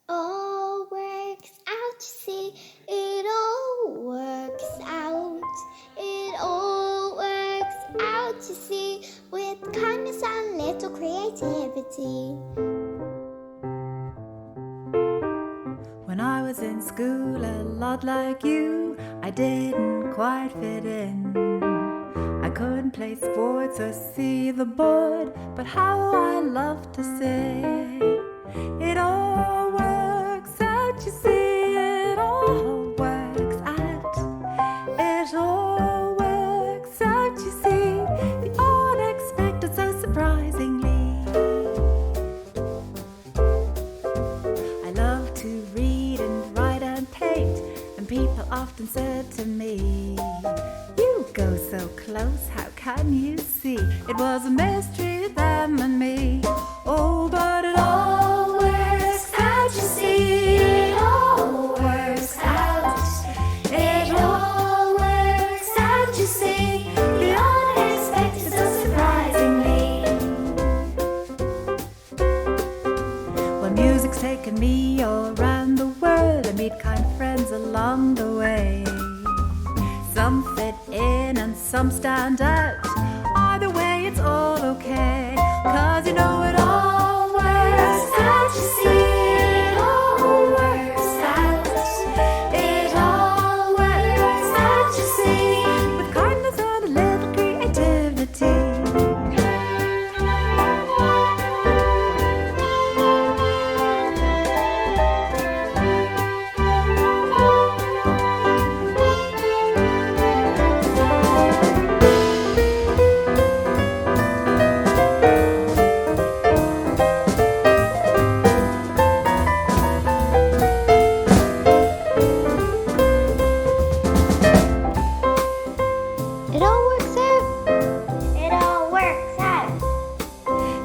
all works out, you see. It all works out. It all works out, you see, with kindness and little creativity. When I was in school, a lot like you, I didn't quite fit in. I couldn't play sports or see the board, but how I love to sing. It all works out, you see, it all works out. It all works out, you see, the unexpected so surprisingly. I love to read and write and paint, and people often said to me, "You go so close, how can you see?" It was a mystery, them and me. Oh, but it all works out, you see. It all works out. It all works out, you see. The unexpected so surprisingly. Well, music's taken me all around the world. I meet kind friends along the way. Some fit in and some stand out. Either way, it's all okay. 'Cause you know it all works out, you see. It all works out. It all works out, you see. With kindness and a little creativity. It all works out. It all works out.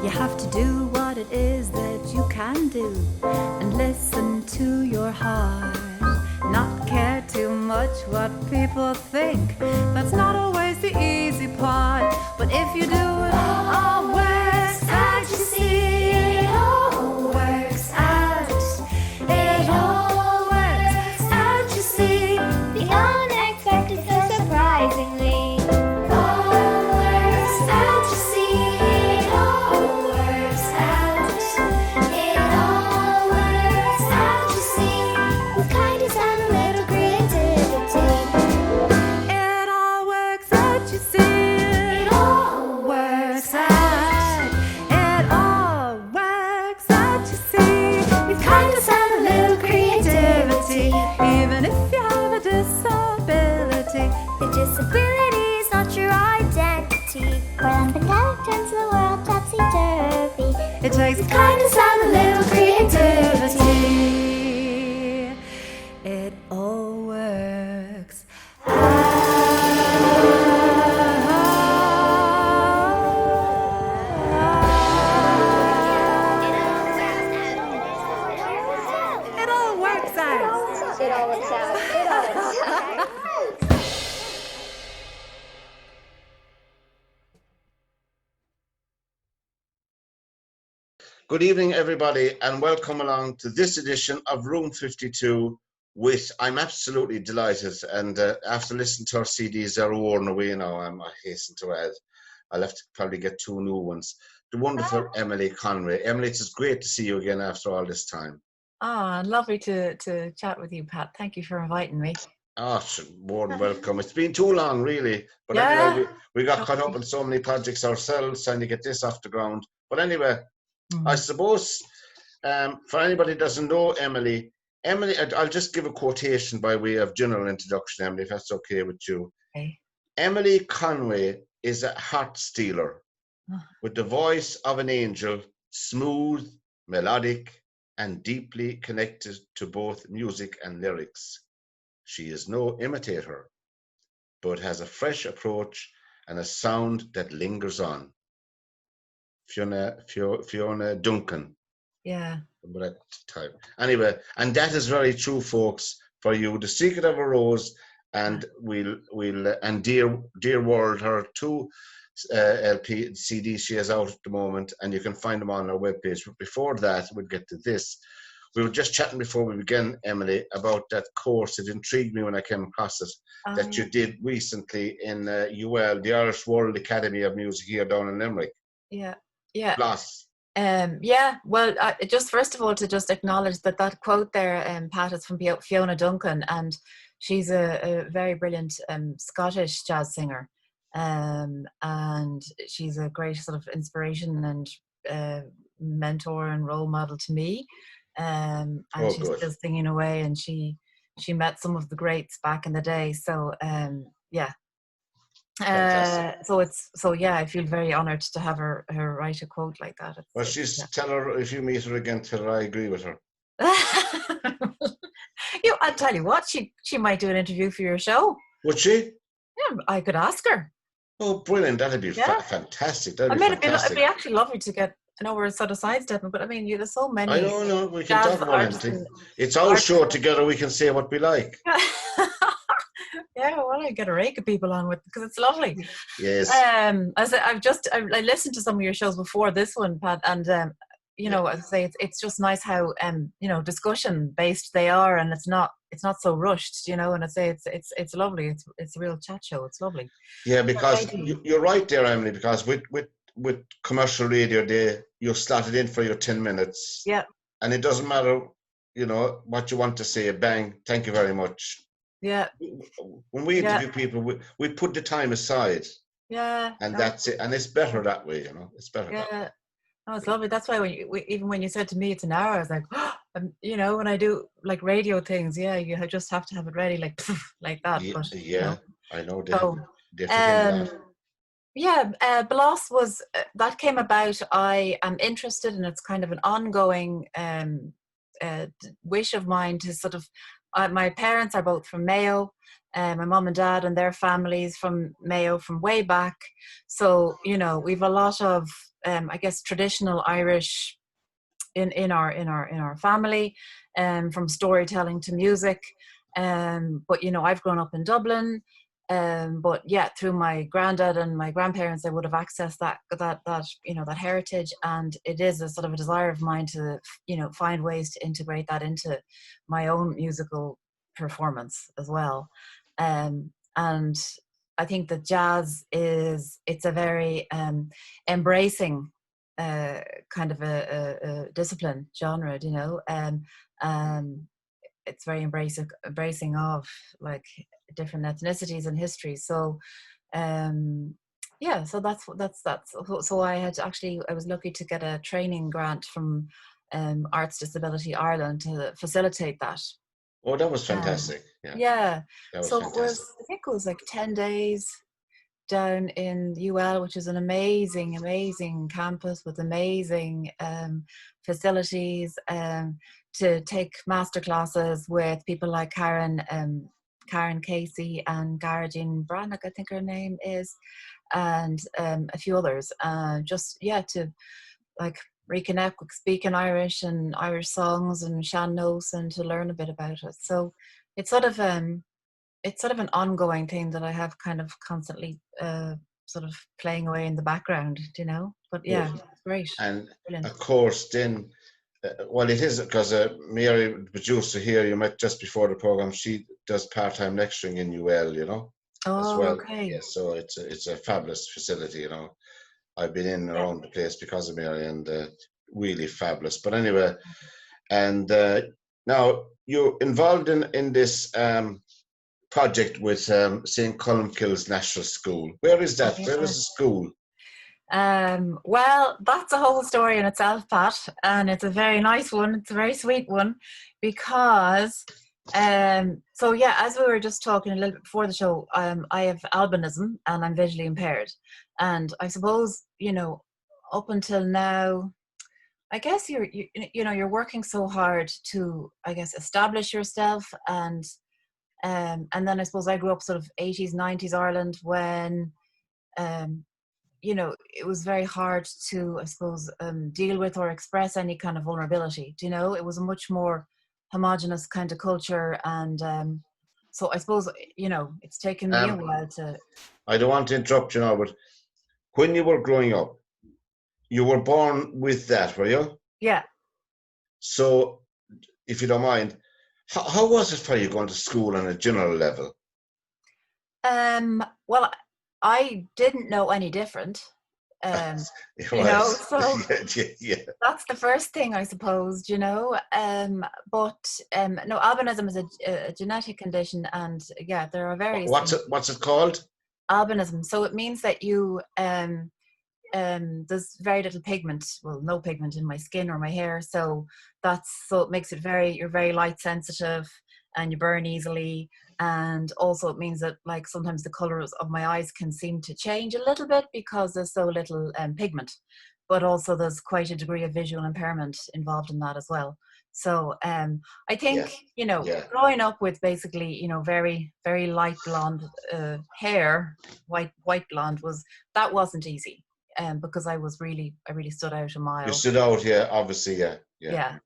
You have to do what it is that you can do and listen to your heart. Not care too much what people think. That's not always the easy part. But if you do it, all works out, you see. It all works out. It all works out, you see. The unexpected so surprisingly. All works out, you see. It all works out. It all works out, you see. With kindness and a little creativity. It all works out, you see. It all works out. It all works out, you see. With kindness and a little creativity. Even if you have a disability. Your disability is not your identity. Random panic turns the world topsy-turvy. It takes kindness and a little creativity. It all works It all works out. It all works out. It all works out. Good evening, everybody, and welcome along to this edition of Room 52 with, I'm absolutely delighted, and after listening to our CDs, they're worn away now, I hasten to add. I'll have to probably get 2 new ones. The wonderful Emilie Conway. Emilie, it's great to see you again after all this time. Lovely to chat with you, Pat. Thank you for inviting me. More than welcome. It's been too long, really. But Yeah. anyway, we got caught up in so many projects ourselves trying to get this off the ground. But anyway, I suppose for anybody who doesn't know Emilie, I'll just give a quotation by way of general introduction, Emilie, if that's okay with you. Okay. Emilie Conway is a heart stealer with the voice of an angel, smooth, melodic, and deeply connected to both music and lyrics. She is no imitator, but has a fresh approach and a sound that lingers on. Fiona Duncan. Yeah. That type. Anyway, and that is very true, folks. For you, The Secret of a Rose, and and Dear World, her 2 LP CDs she has out at the moment, and you can find them on our webpage. But before that, we'll get to this. we were just chatting before we began, Emily, about that course. It intrigued me when I came across it, that you did recently in UL, the Irish World Academy of Music here down in Limerick. Yeah. Plus. Yeah, well, just first of all, to just acknowledge that quote there, Pat, is from Fiona Duncan, and she's a very brilliant Scottish jazz singer, and she's a great sort of inspiration and mentor and role model to me, and she's Good. still singing away, and she met some of the greats back in the day, so yeah. So yeah, I feel very honoured to have her write a quote like that. Tell her, if you meet her again, tell her I agree with her. I'll tell you what, she might do an interview for your show. Would she? Yeah, I could ask her. Oh, brilliant! That'd be fantastic. It'd be actually lovely to get. I know we're sort of sidestepping, but I mean, there's so many. I don't know. We can talk about anything. It's our show together. We can say what we like. Yeah, well, I get a rake of people on with, because it's lovely. Yes. I listened to some of your shows before this one, Pat, and as I say, it's just nice how discussion based they are, and it's not so rushed, and I say it's lovely. It's a real chat show. It's lovely. Yeah, because you're right there, Emily. Because with commercial radio, you're slotted in for your 10 minutes. Yeah. And it doesn't matter, what you want to say. Bang! Thank you very much. Yeah. When we interview people, we put the time aside. Yeah. And that's it. And it's better that way, It's better that way. No, it's lovely. That's why even when you said to me it's an hour, I was like, when I do like radio things, you just have to have it ready, like that. Yeah, but, I know. Definitely. Bloss was that came about. I am interested, and it's kind of an ongoing wish of mine to sort of. My parents are both from Mayo, my mum and dad and their families from Mayo from way back. So we've a lot of I guess traditional Irish in our family, from storytelling to music. But I've grown up in Dublin. But through my granddad and my grandparents, I would have accessed that heritage, and it is a sort of a desire of mine to find ways to integrate that into my own musical performance as well. And I think that jazz it's a very embracing kind of a discipline genre, it's very embracing of like different ethnicities and histories. So so that's so I was lucky to get a training grant from Arts Disability Ireland to facilitate that. Oh, that was fantastic. That was fantastic. I think it was like 10 days down in UL, which is an amazing campus with amazing facilities, to take master classes with people like Karen Casey and Garagine Brannock, I think her name is, and a few others, to like reconnect with speaking Irish and Irish songs and sean-nós, and to learn a bit about it. So it's sort of an ongoing thing that I have kind of constantly sort of playing away in the background, but it's great. And brilliant. Of course then it is because Mary, the producer here, you met just before the program, she does part-time lecturing in UL, as well. Okay. Yeah, so it's a fabulous facility, I've been in and around the place because of Mary, and really fabulous. But anyway, and now you're involved in this project with St. Columkille's National School. Where is that? Where is the school? Well, that's a whole story in itself, Pat, and it's a very nice one. It's a very sweet one, because as we were just talking a little bit before the show, I have albinism and I'm visually impaired, and I suppose up until now, I guess you're working so hard to, I guess, establish yourself, and then I suppose I grew up sort of 80s, 90s Ireland, when it was very hard to, I suppose, deal with or express any kind of vulnerability. It was a much more homogenous kind of culture, and so I suppose it's taken me a while to. I don't want to interrupt you now, but when you were growing up, you were born with that, were you? Yeah. So if you don't mind, how was it for you going to school on a general level? Well, I didn't know any different. It You know, was. so Yeah. that's the first thing, I suppose, you know. But no, albinism is a genetic condition, and yeah, there are various What's things. it called? Albinism. So it means that you there's very little pigment, well, no pigment in my skin or my hair, so it makes it you're very light sensitive, and you burn easily. And also it means that, like, sometimes the colors of my eyes can seem to change a little bit because there's so little pigment, but also there's quite a degree of visual impairment involved in that as well. So I Yeah. think, you know, Yeah. growing up with basically, you know, very very light blonde hair, white blonde, wasn't easy, because I really stood out a You mile. stood out, yeah, obviously, yeah. Yeah.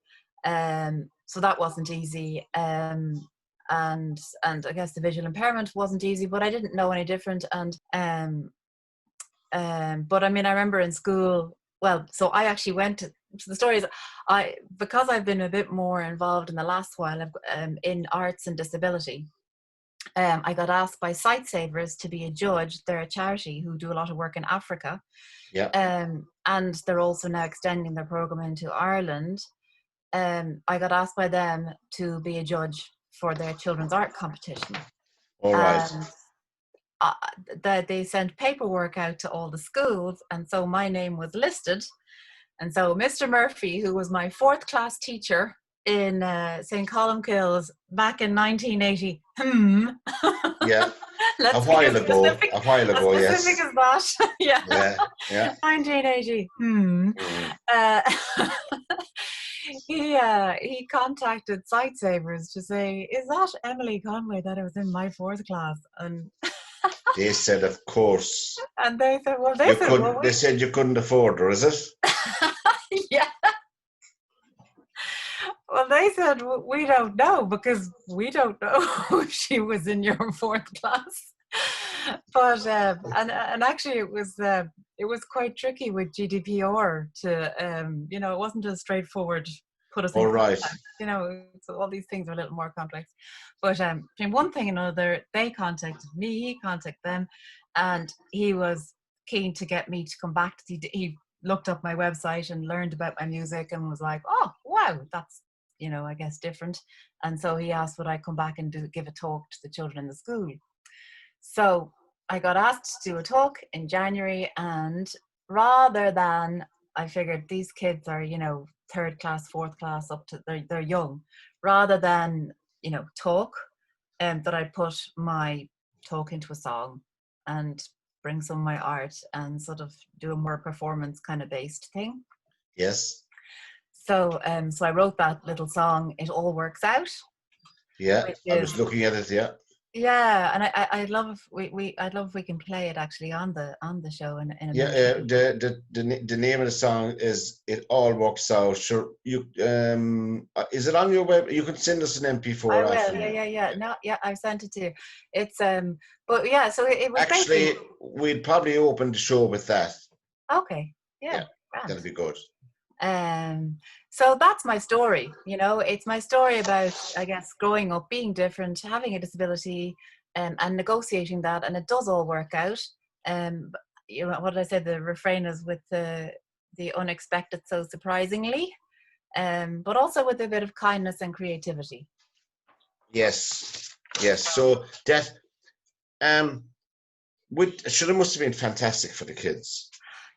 So that wasn't easy. And I guess the visual impairment wasn't easy, but I didn't know any different. And but I mean, I remember in school, well, so I actually went to, so the story is, because I've been a bit more involved in the last while, in arts and disability. I got asked by Sight Savers to be a judge. They're a charity who do a lot of work in Africa. Yeah. And they're also now extending their program into Ireland. I got asked by them to be a judge for their children's art competition. All right. And they sent paperwork out to all the schools, and so my name was listed. And so Mr. Murphy, who was my 4th class teacher in St. Columkills back in 1980, Yeah. let's A be while as specific, ago, as specific yes. as that. Yeah. Yeah. 1980. Uh, he contacted Sight Savers to say, "Is that Emilie Conway that was in my 4th class?" And They said, of course. and they said, "Well, They said you couldn't afford her, is it? yeah." Well, they said, "We don't know, because we don't know if she was in your 4th class." But and actually it was quite tricky with GDPR to you know, it wasn't as straightforward, put us in All right. contact, you know, so all these things are a little more complex. But between one thing and another, they contacted me, he contacted them, and he was keen to get me to come back. He looked up my website and learned about my music and was like, "Oh wow, that's, you know, I guess different." And so he asked would I come back and give a talk to the children in the school. So I got asked to do a talk in January, and rather than, I figured these kids are, you know, 3rd class, 4th class, up to, they're young, rather than, you know, talk, that I put my talk into a song and bring some of my art and sort of do a more performance kind of based thing. Yes. So so I wrote that little song, "It All Works Out." Yeah. I was looking at it, yeah. Yeah, and I'd love if we can play it actually on the show in a Yeah, minute. the name of the song is "It All Works Out." Sure, you is it on your web? You can send us an MP4 I will. after. Yeah. No, yeah, I've sent it to you. It's but yeah, so it was Actually, basically we'd probably open the show with that. okay. Yeah, Yeah, that'll be good. So that's my story, you know. It's my story about, I guess, growing up, being different, having a disability, and negotiating that, and it does all work out. You know, what did I say? The refrain is with the unexpected so surprisingly, but also with a bit of kindness and creativity. Yes. So that it must have been fantastic for the kids.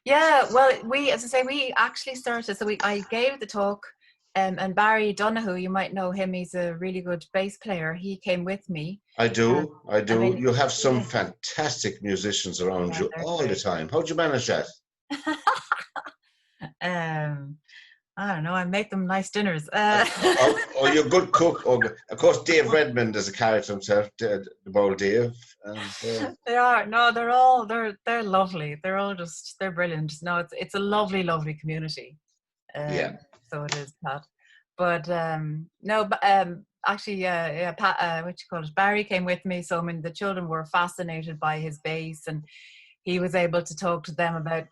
Yeah, well, as I say, we actually started. So I gave the talk, and Barry Donahue, you might know him. He's a really good bass player. He came with me. I do. I mean, You have some yeah, fantastic musicians around yeah, you they're all the great. time. How'd you manage that? I don't know. I make them nice dinners. You're a good cook. Of course, Dave Redmond is a character himself, the bold Dave. And, They are. No, they're lovely. They're brilliant. No, it's a lovely, lovely community. yeah. So it is, Pat. But no, but actually, yeah, Pat, what you call it? Barry came with me. So I mean, the children were fascinated by his bass, and he was able to talk to them about,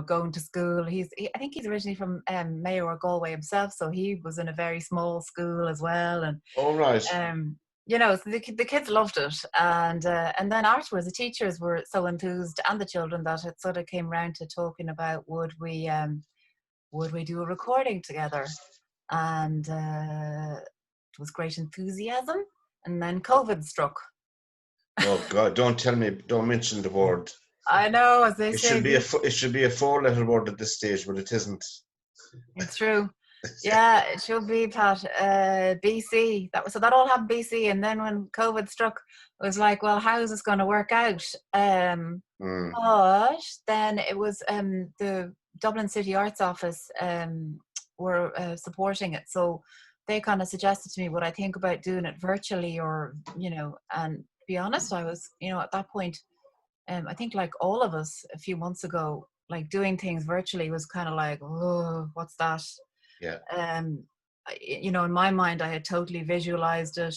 going to school. I think he's originally from Mayo or Galway himself, so he was in a very small school as well. And All right. so the kids loved it, and then afterwards the teachers were so enthused, and the children, that it sort of came round to talking about would we do a recording together, and it was great enthusiasm, and then COVID struck. Oh God! Don't mention the word. I know, as they It say, should be a 4-letter word at this stage, but it isn't. it's true. Yeah, it should be, Pat. BC. That all happened BC, and then when COVID struck, it was like, well, how is this going to work out? But then it was the Dublin City Arts Office were supporting it, so they kind of suggested to me, would I think about doing it virtually, or and to be honest, I was at that point, I think like all of us a few months ago, like doing things virtually was kind of like, oh, what's that? Yeah. In my mind, I had totally visualized it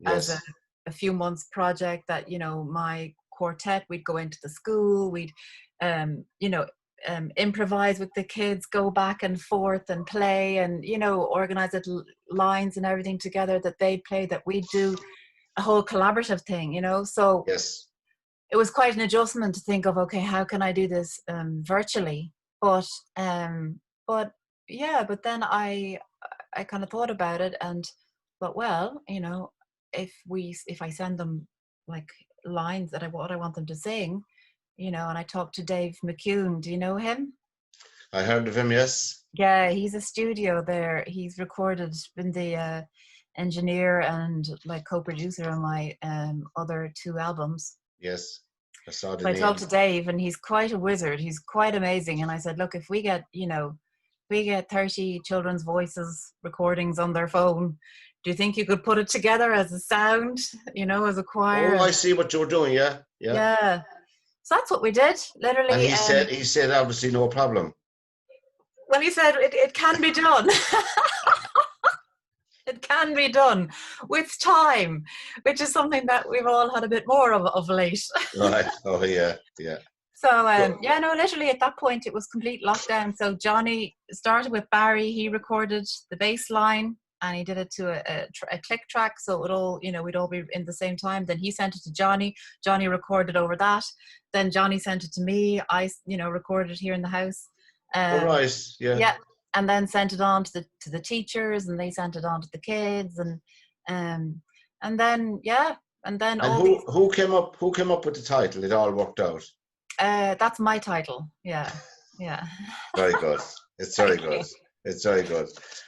as a few months project that, my quartet, we'd go into the school, we'd, improvise with the kids, go back and forth and play, and, organize little lines and everything together that they'd play, that we'd do a whole collaborative thing, so yes. It was quite an adjustment to think of, okay, how can I do this virtually? But then I kind of thought about it and thought, well, if I send them like lines that what I want them to sing, and I talked to Dave McCune. Do you know him? I heard of him, yes. Yeah, he's a studio there. He's recorded, been the engineer and like co-producer on my other 2 albums. Yes, I saw the So I name. talked to Dave, and he's quite a wizard. He's quite amazing. And I said, look, if we get 30 children's voices recordings on their phone, do you think you could put it together as a sound, as a choir? Oh, I see what you're doing. Yeah. So that's what we did, literally. And he said obviously no problem. Well, he said it can be done. It can be done with time, which is something that we've all had a bit more of late. Right. Oh, yeah. So, literally at that point, it was complete lockdown. So Johnny started with Barry. He recorded the bass line, and he did it to a click track. So it would all, we'd all be in the same time. Then he sent it to Johnny. Johnny recorded over that. Then Johnny sent it to me. I, recorded it here in the house. All right. Yeah. Yeah. And then sent it on to the teachers, and they sent it on to the kids, and then who came up with the title? It all worked out. That's my title. Yeah. Very good. It's very good. It's very good.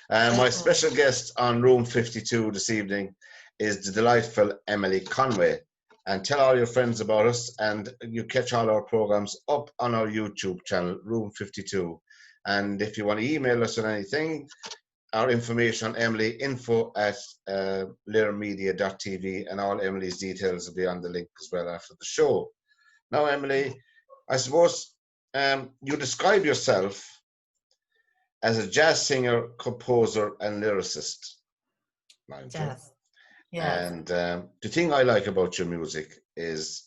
My special guest on Room 52 this evening is the delightful Emilie Conway. And tell all your friends about us, and you catch all our programs up on our YouTube channel, Room 52. And if you want to email us on anything, our information on Emilie, info@lyrmedia.tv, and all Emilie's details will be on the link as well after the show. Now, Emilie, I suppose you describe yourself as a jazz singer, composer, and lyricist. Jazz. Yeah. And the thing I like about your music is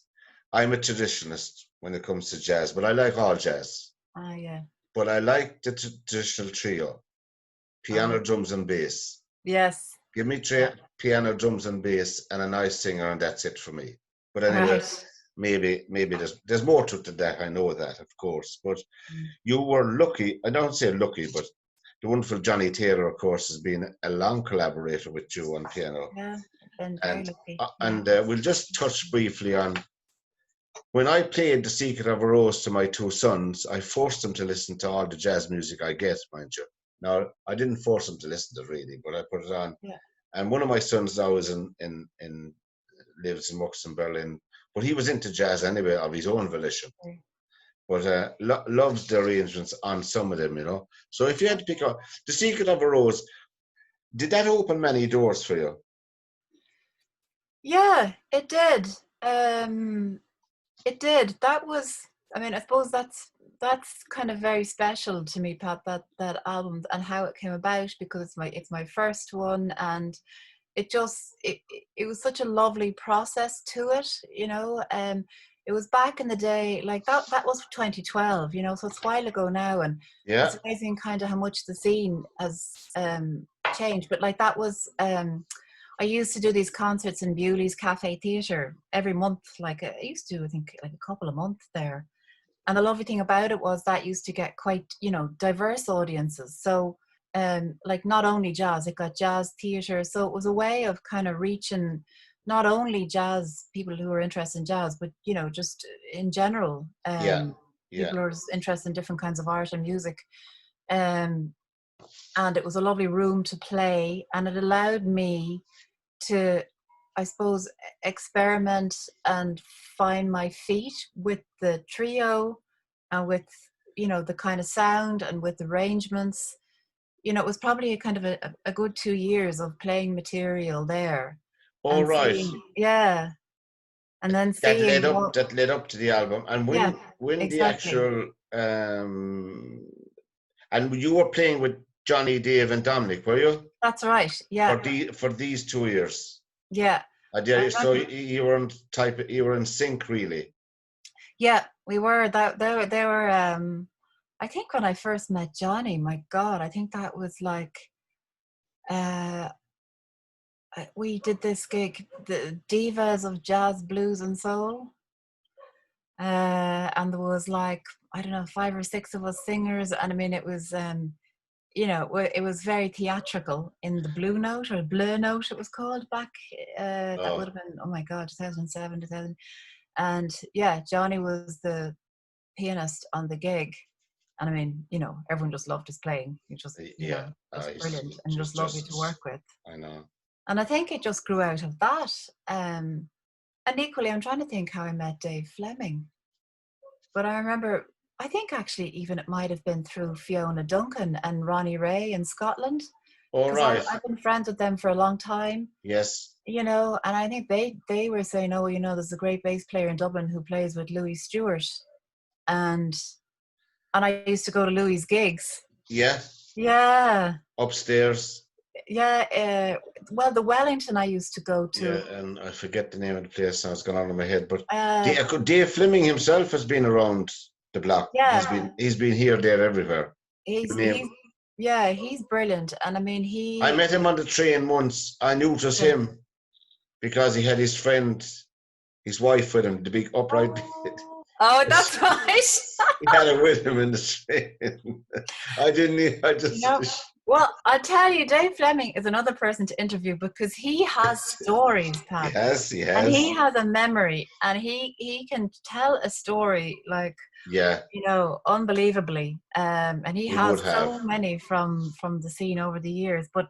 I'm a traditionalist when it comes to jazz, but I like all jazz. Yeah. But I like the traditional trio, piano, drums, and bass. Yes. Give me piano, drums, and bass, and a nice singer, and that's it for me. But anyway, maybe there's more to it than that. I know that, of course. But you were lucky. I don't say lucky, but the wonderful Johnny Taylor, of course, has been a long collaborator with you on piano. Yeah, been very lucky. And we'll just touch briefly on. When I played The Secret of a Rose to my 2 sons, I forced them to listen to all the jazz music I get, mind you. Now, I didn't force them to listen to it really, but I put it on. Yeah. And one of my sons now is lives and works in Berlin, but he was into jazz anyway, of his own volition. Okay. But loves the arrangements on some of them, So if you had to pick up The Secret of a Rose, did that open many doors for you? Yeah, it did. It did. That was, I suppose that's kind of very special to me, Pat, that album and how it came about, because it's my first one, and it was such a lovely process to it, it was back in the day, like that was 2012, you know, so it's a while ago now, and Yeah. it's amazing kind of how much the scene has changed. But like that was, I used to do these concerts in Bewley's Cafe Theatre every month. Like I used to, I think, like a couple of months there. And the lovely thing about it was that used to get quite, you know, diverse audiences. So like not only jazz, it got jazz theatre. So it was a way of kind of reaching not only jazz people who are interested in jazz, but, you know, just in general, Yeah. people who are interested in different kinds of art and music. And it was a lovely room to play, and it allowed me to, I suppose, experiment and find my feet with the trio and with, you know, the kind of sound and with arrangements. You know, it was probably a kind of a good 2 years of playing material there. All And right. seeing, yeah. And then That seeing what, led up to the album. And yeah, when the exactly. actual and you were playing with Johnny, Dave, and Dominic, were you? That's right. Yeah. For these 2 years. Yeah. So you were in sync, really. Yeah, we were. That they were. I think when I first met Johnny, my God, I think that was like, we did this gig, the Divas of Jazz, Blues, and Soul, and there was like, I don't know, 5 or 6 of us singers, and I mean it was, you know, it was very theatrical in the Blue Note, or Blue Note it was called back. That would have been, oh my God, 2007, 2000, and yeah, Johnny was the pianist on the gig. And I mean, you know, everyone just loved his playing. He just, you know, just brilliant, and just lovely to work with. I know. And I think it just grew out of that. And equally, I'm trying to think how I met Dave Fleming. But I remember, I think actually even it might have been through Fiona Duncan and Ronnie Ray in Scotland. All right. I've been friends with them for a long time. Yes. You know, and I think they were saying, oh, you know, there's a great bass player in Dublin who plays with Louis Stewart. And I used to go to Louis' gigs. Yeah. Yeah. Upstairs. Yeah. Well, the Wellington I used to go to. Yeah, and I forget the name of the place now. It's gone out of my head. But Dave Fleming himself has been around the block. Yeah. He's been here, there, everywhere. He's brilliant. And I mean, I met him on the train once. I knew it was him because he had his friend, his wife with him, the big upright. Oh, that's right. He had it with him in the train. Well, I tell you, Dave Fleming is another person to interview because he has stories, Pat. Yes, he has. And he has a memory, and he can tell a story like, yeah, you know, unbelievably. And he has so many from the scene over the years. But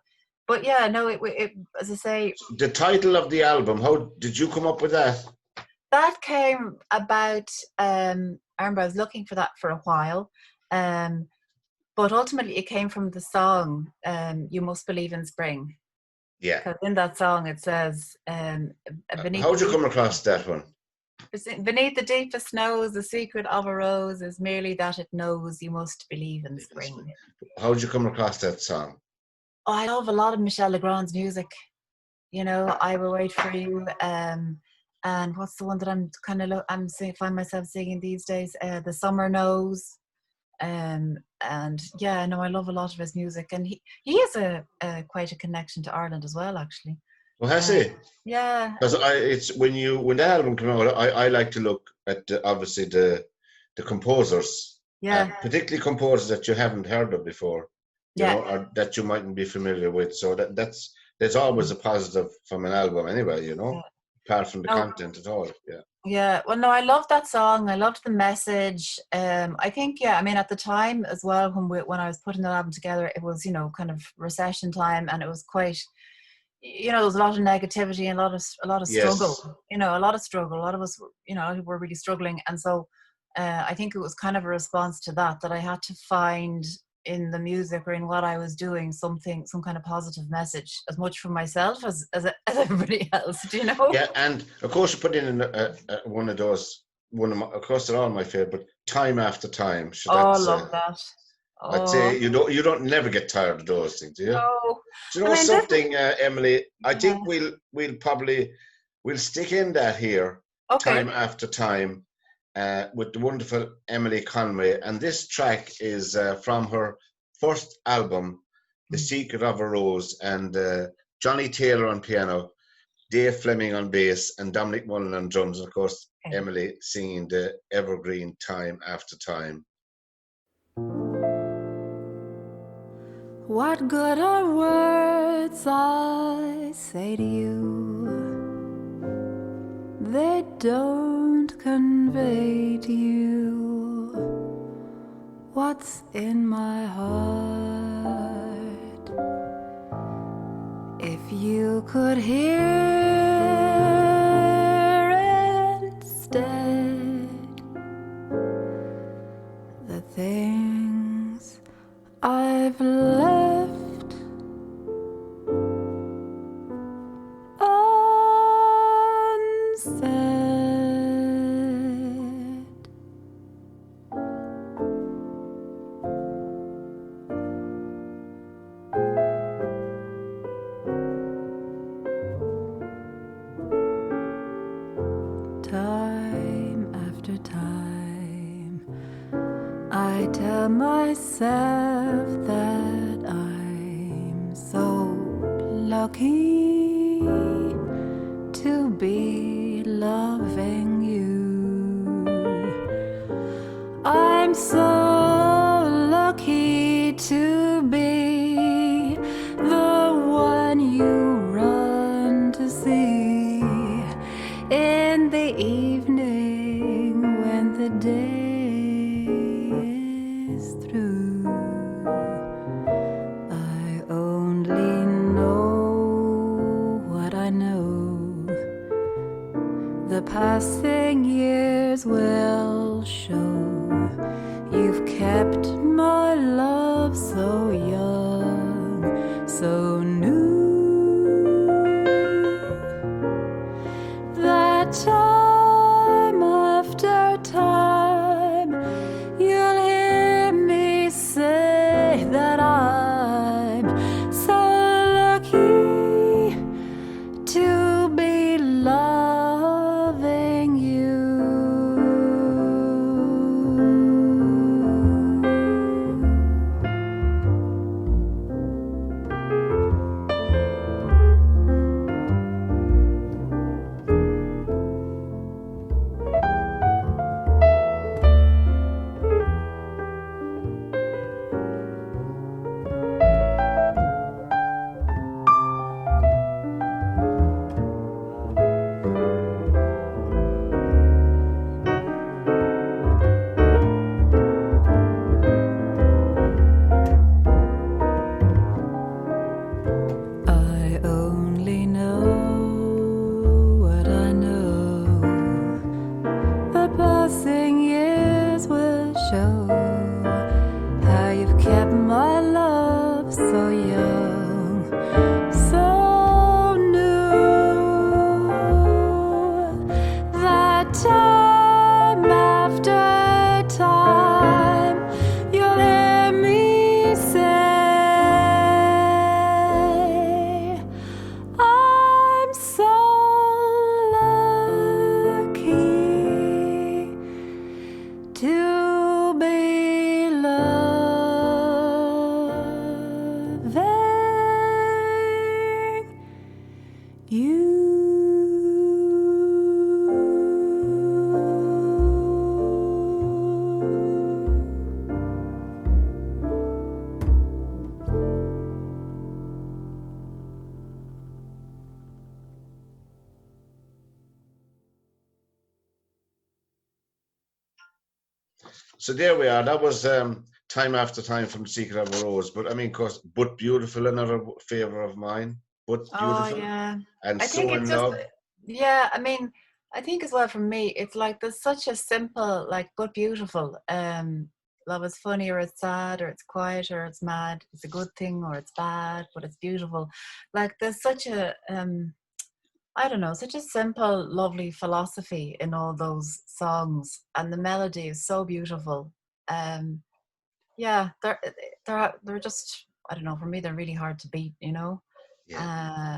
yeah, no, it as I say. The title of the album, how did you come up with that? That came about, I remember I was looking for that for a while, but ultimately it came from the song, You Must Believe in Spring. Yeah. Because in that song it says, beneath. How'd you come across that one? Beneath the deepest snows, the secret of a rose is merely that it knows you must believe in spring. How'd you come across that song? Oh, I love a lot of Michel Legrand's music. You know, I Will Wait For You, and what's the one that I'm kind of find myself singing these days? The Summer Knows, and yeah, no, I love a lot of his music, and he has quite a connection to Ireland as well, actually. Well, has he? Yeah. Because it's when the album came out, I like to look at obviously the composers, particularly composers that you haven't heard of before, you know, or that you mightn't be familiar with. So there's always a positive from an album, anyway, you know. Apart from the content at all, yeah. Well, no, I loved that song. I loved the message. I think, I mean, at the time as well, when I was putting the album together, it was, you know, kind of recession time, and it was quite, you know, there was a lot of negativity and a lot of struggle. Yes. You know, a lot of struggle. A lot of us, you know, were really struggling, and so I think it was kind of a response to that I had to find in the music or in what I was doing some kind of positive message, as much for myself as everybody else, do you know? Yeah, and of course you put in one of those, of course they're all my favorite, but Time After Time. I love that. I'd say you don't never get tired of those things, do you? No. Do you know something, Emilie? I think we'll stick in that here. Time Okay. After Time, with the wonderful Emilie Conway. And this track is from her first album, The Mm. Secret of a Rose, and Johnny Taylor on piano, Dave Fleming on bass, and Dominic Mullen on drums. And of course, Okay. Emilie singing the evergreen Time After Time. What good are words I say to you? They don't convey to you what's in my heart. If you could hear instead the things I've left unsaid. Time after time, I tell myself that I'm so lucky to be loving you. I'm so lucky to be the one you run to see in the evening when the day is through. I only know what I know. The passing years will show. You've kept my love so young, so new, that time after time you'll hear me say that I'm so lucky to be loving you. I only know what I know. The passing years will show how you've kept my love so young, so new, that time after time you'll hear me say I'm so lucky to be loving you. So there we are. That was Time After Time from Secret of a Rose. But I mean, of course, But Beautiful, another favourite of mine. But Oh Beautiful yeah. and I think So it's in just, Love. yeah, I mean, I think as well for me, it's like there's such a simple, like, but beautiful. Love is funny or it's sad or it's quiet or it's mad. It's a good thing or it's bad, but it's beautiful. Like there's such a I don't know, such a simple, lovely philosophy in all those songs, and the melody is so beautiful. Um, yeah, they're just, I don't know. For me, they're really hard to beat. You know. Yeah.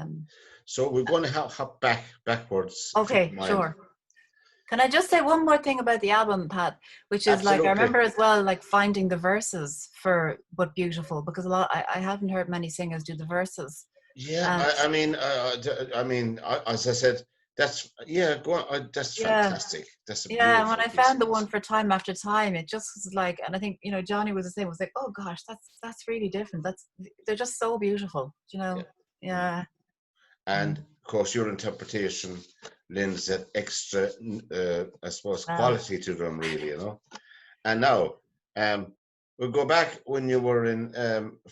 Um, So we're going to hop backwards, if you okay, don't mind. sure. Can I just say one more thing about the album, Pat? Which is like, I Absolutely. remember as well, like finding the verses for But Beautiful, because I haven't heard many singers do the verses. Yeah, And I mean, as I said, that's go on. That's yeah, fantastic. That's a yeah. And when beautiful I piece found of the one music. for Time After Time, it just was like, and I think, you know, Johnny was the same. It was like, oh gosh, that's really different. They're just so beautiful, you Yeah. know. Yeah. And of course, your interpretation lends that extra, I suppose, Wow. quality to them, really, you know. And now, we'll go back when you were in.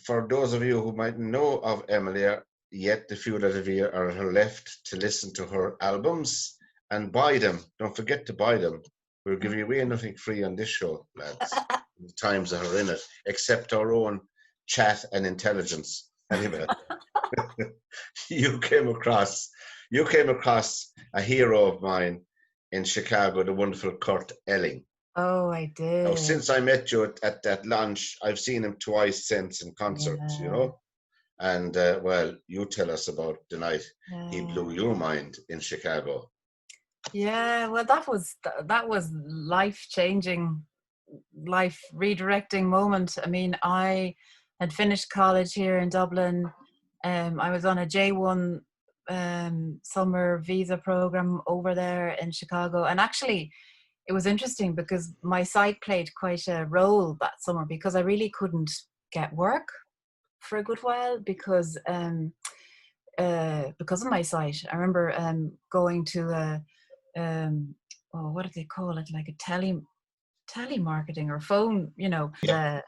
For those of you who might know of Emilie, yet the few that of you are left to listen to her albums and buy them. Don't forget to buy them. We'll give you away nothing free on this show, lads. The times that are in it, except our own chat and intelligence. Anyway. you came across a hero of mine in Chicago, the wonderful Kurt Elling. Oh, I Now, did. since I met you at that launch, I've seen him twice since in concert, you Yeah. know. And well, you tell us about the night he blew your mind in Chicago. Yeah, well, that was life-changing, life redirecting moment. I mean, I had finished college here in Dublin. I was on a J1 summer visa program over there in Chicago, and actually, it was interesting because my site played quite a role that summer because I really couldn't get work for a good while because of my site. I remember going to a what do they call it, like a telemarketing or phone, you know. Yeah.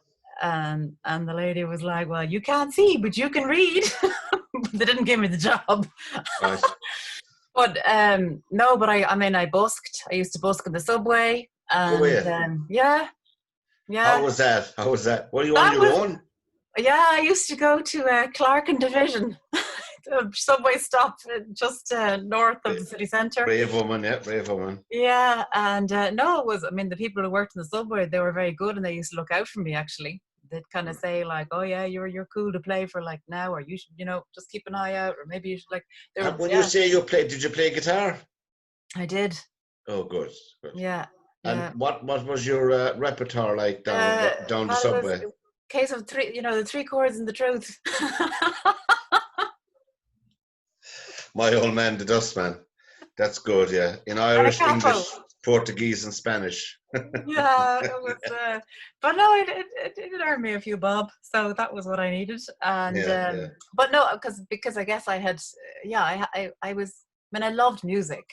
And the lady was like, well, you can't see but you can read. But they didn't give me the job. Right. But no, but I mean, I busked. I used to busk in the subway, Go and away. yeah, How yeah, was that? How was that? Were you on that your was own? yeah. I used to go to Clark and Division, the subway stop just north of the city centre. Brave woman, yeah, brave woman. Yeah, and no, it was. I mean, the people who worked in the subway, they were very good, and they used to look out for me. Actually, they'd kind of say like, "Oh yeah, you're cool to play for like now, or you should, you know, just keep an eye out, or maybe you should like." They were, When you yeah, say you played, did you play guitar? I did. Oh, good, good. Yeah, And yeah. what was your repertoire like down the Well, it was subway? a case of three, you know, the three chords and the truth. My old man, the Dustman. That's good, yeah. In And a Irish, couple. English, Portuguese, and Spanish. Yeah, it was. But no, it earned me a few bob, so that was what I needed. And Yeah, yeah. but no, because I guess I had, yeah, I was. I mean, I loved music,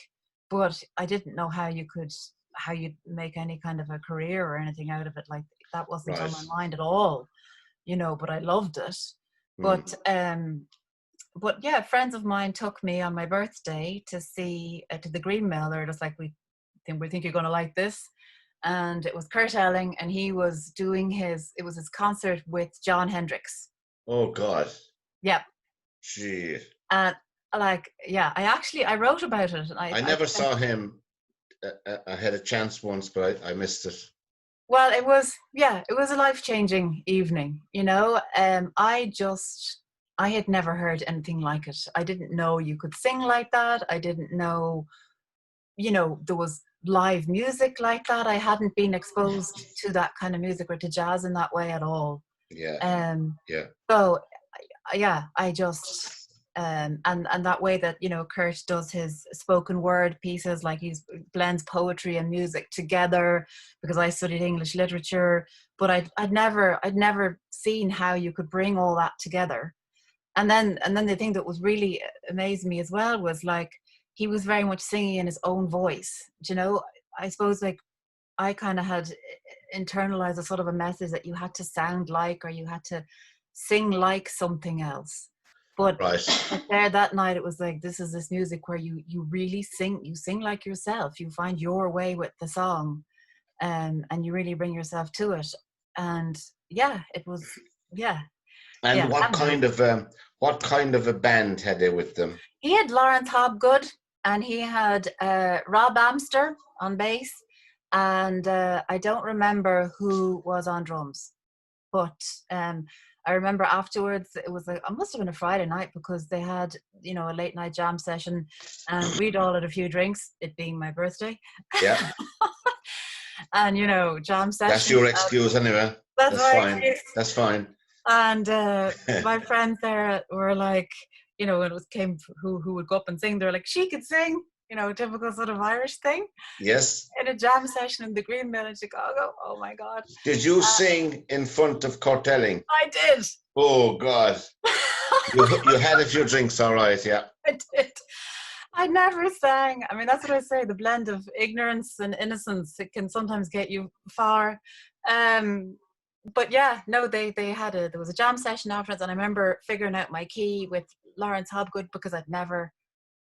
but I didn't know how you'd make any kind of a career or anything out of it. Like that wasn't on Right. my mind at all, you know. But I loved it. Hmm. But yeah, friends of mine took me on my birthday to see to the Green Mill. They're just like, we think you're going to like this. And it was Kurt Elling, and he was doing it was his concert with Jon Hendricks. Oh, God. Yeah. Gee. And like, yeah, I wrote about it. And I never saw him. I had a chance once, but I missed it. well, it was a life-changing evening, you know. I had never heard anything like it. I didn't know you could sing like that. I didn't know, you know, there was live music like that. I hadn't been exposed to that kind of music or to jazz in that way at all. Yeah, Um, yeah. so yeah, I just and that way that, you know, Kurt does his spoken word pieces, like he blends poetry and music together, because I studied English literature, but I'd never seen how you could bring all that together. And then the thing that was really amazed me as well was like he was very much singing in his own voice. You know, I suppose like I kind of had internalized a sort of a message that you had to sound like, or you had to sing like something else. But Right. there that night, it was like, this is this music where you really sing, you sing like yourself, you find your way with the song, and you really bring yourself to it. And yeah, it was, yeah, And yeah. what kind of a band had they with them? He had Lawrence Hobgood, and he had Rob Amster on bass, and I don't remember who was on drums, but I I remember afterwards, it was like, it must have been a Friday night because they had, you know, a late night jam session and we'd all had a few drinks, it being my birthday. Yeah. And, you know, jam session. That's your excuse anyway. That's fine. right. That's fine. And my friends there were like, you know, when it came who would go up and sing, they're like, she could sing, you know, typical sort of Irish thing. Yes. In a jam session in the Green Mill in Chicago. Oh my God. Did you sing in front of Kurt Elling? I did. Oh God. you had a few drinks, all right, yeah. I did. I never sang. I mean, that's what I say. The blend of ignorance and innocence, it can sometimes get you far. But yeah, no, there was a jam session afterwards, and I remember figuring out my key with Lawrence Hobgood because I'd never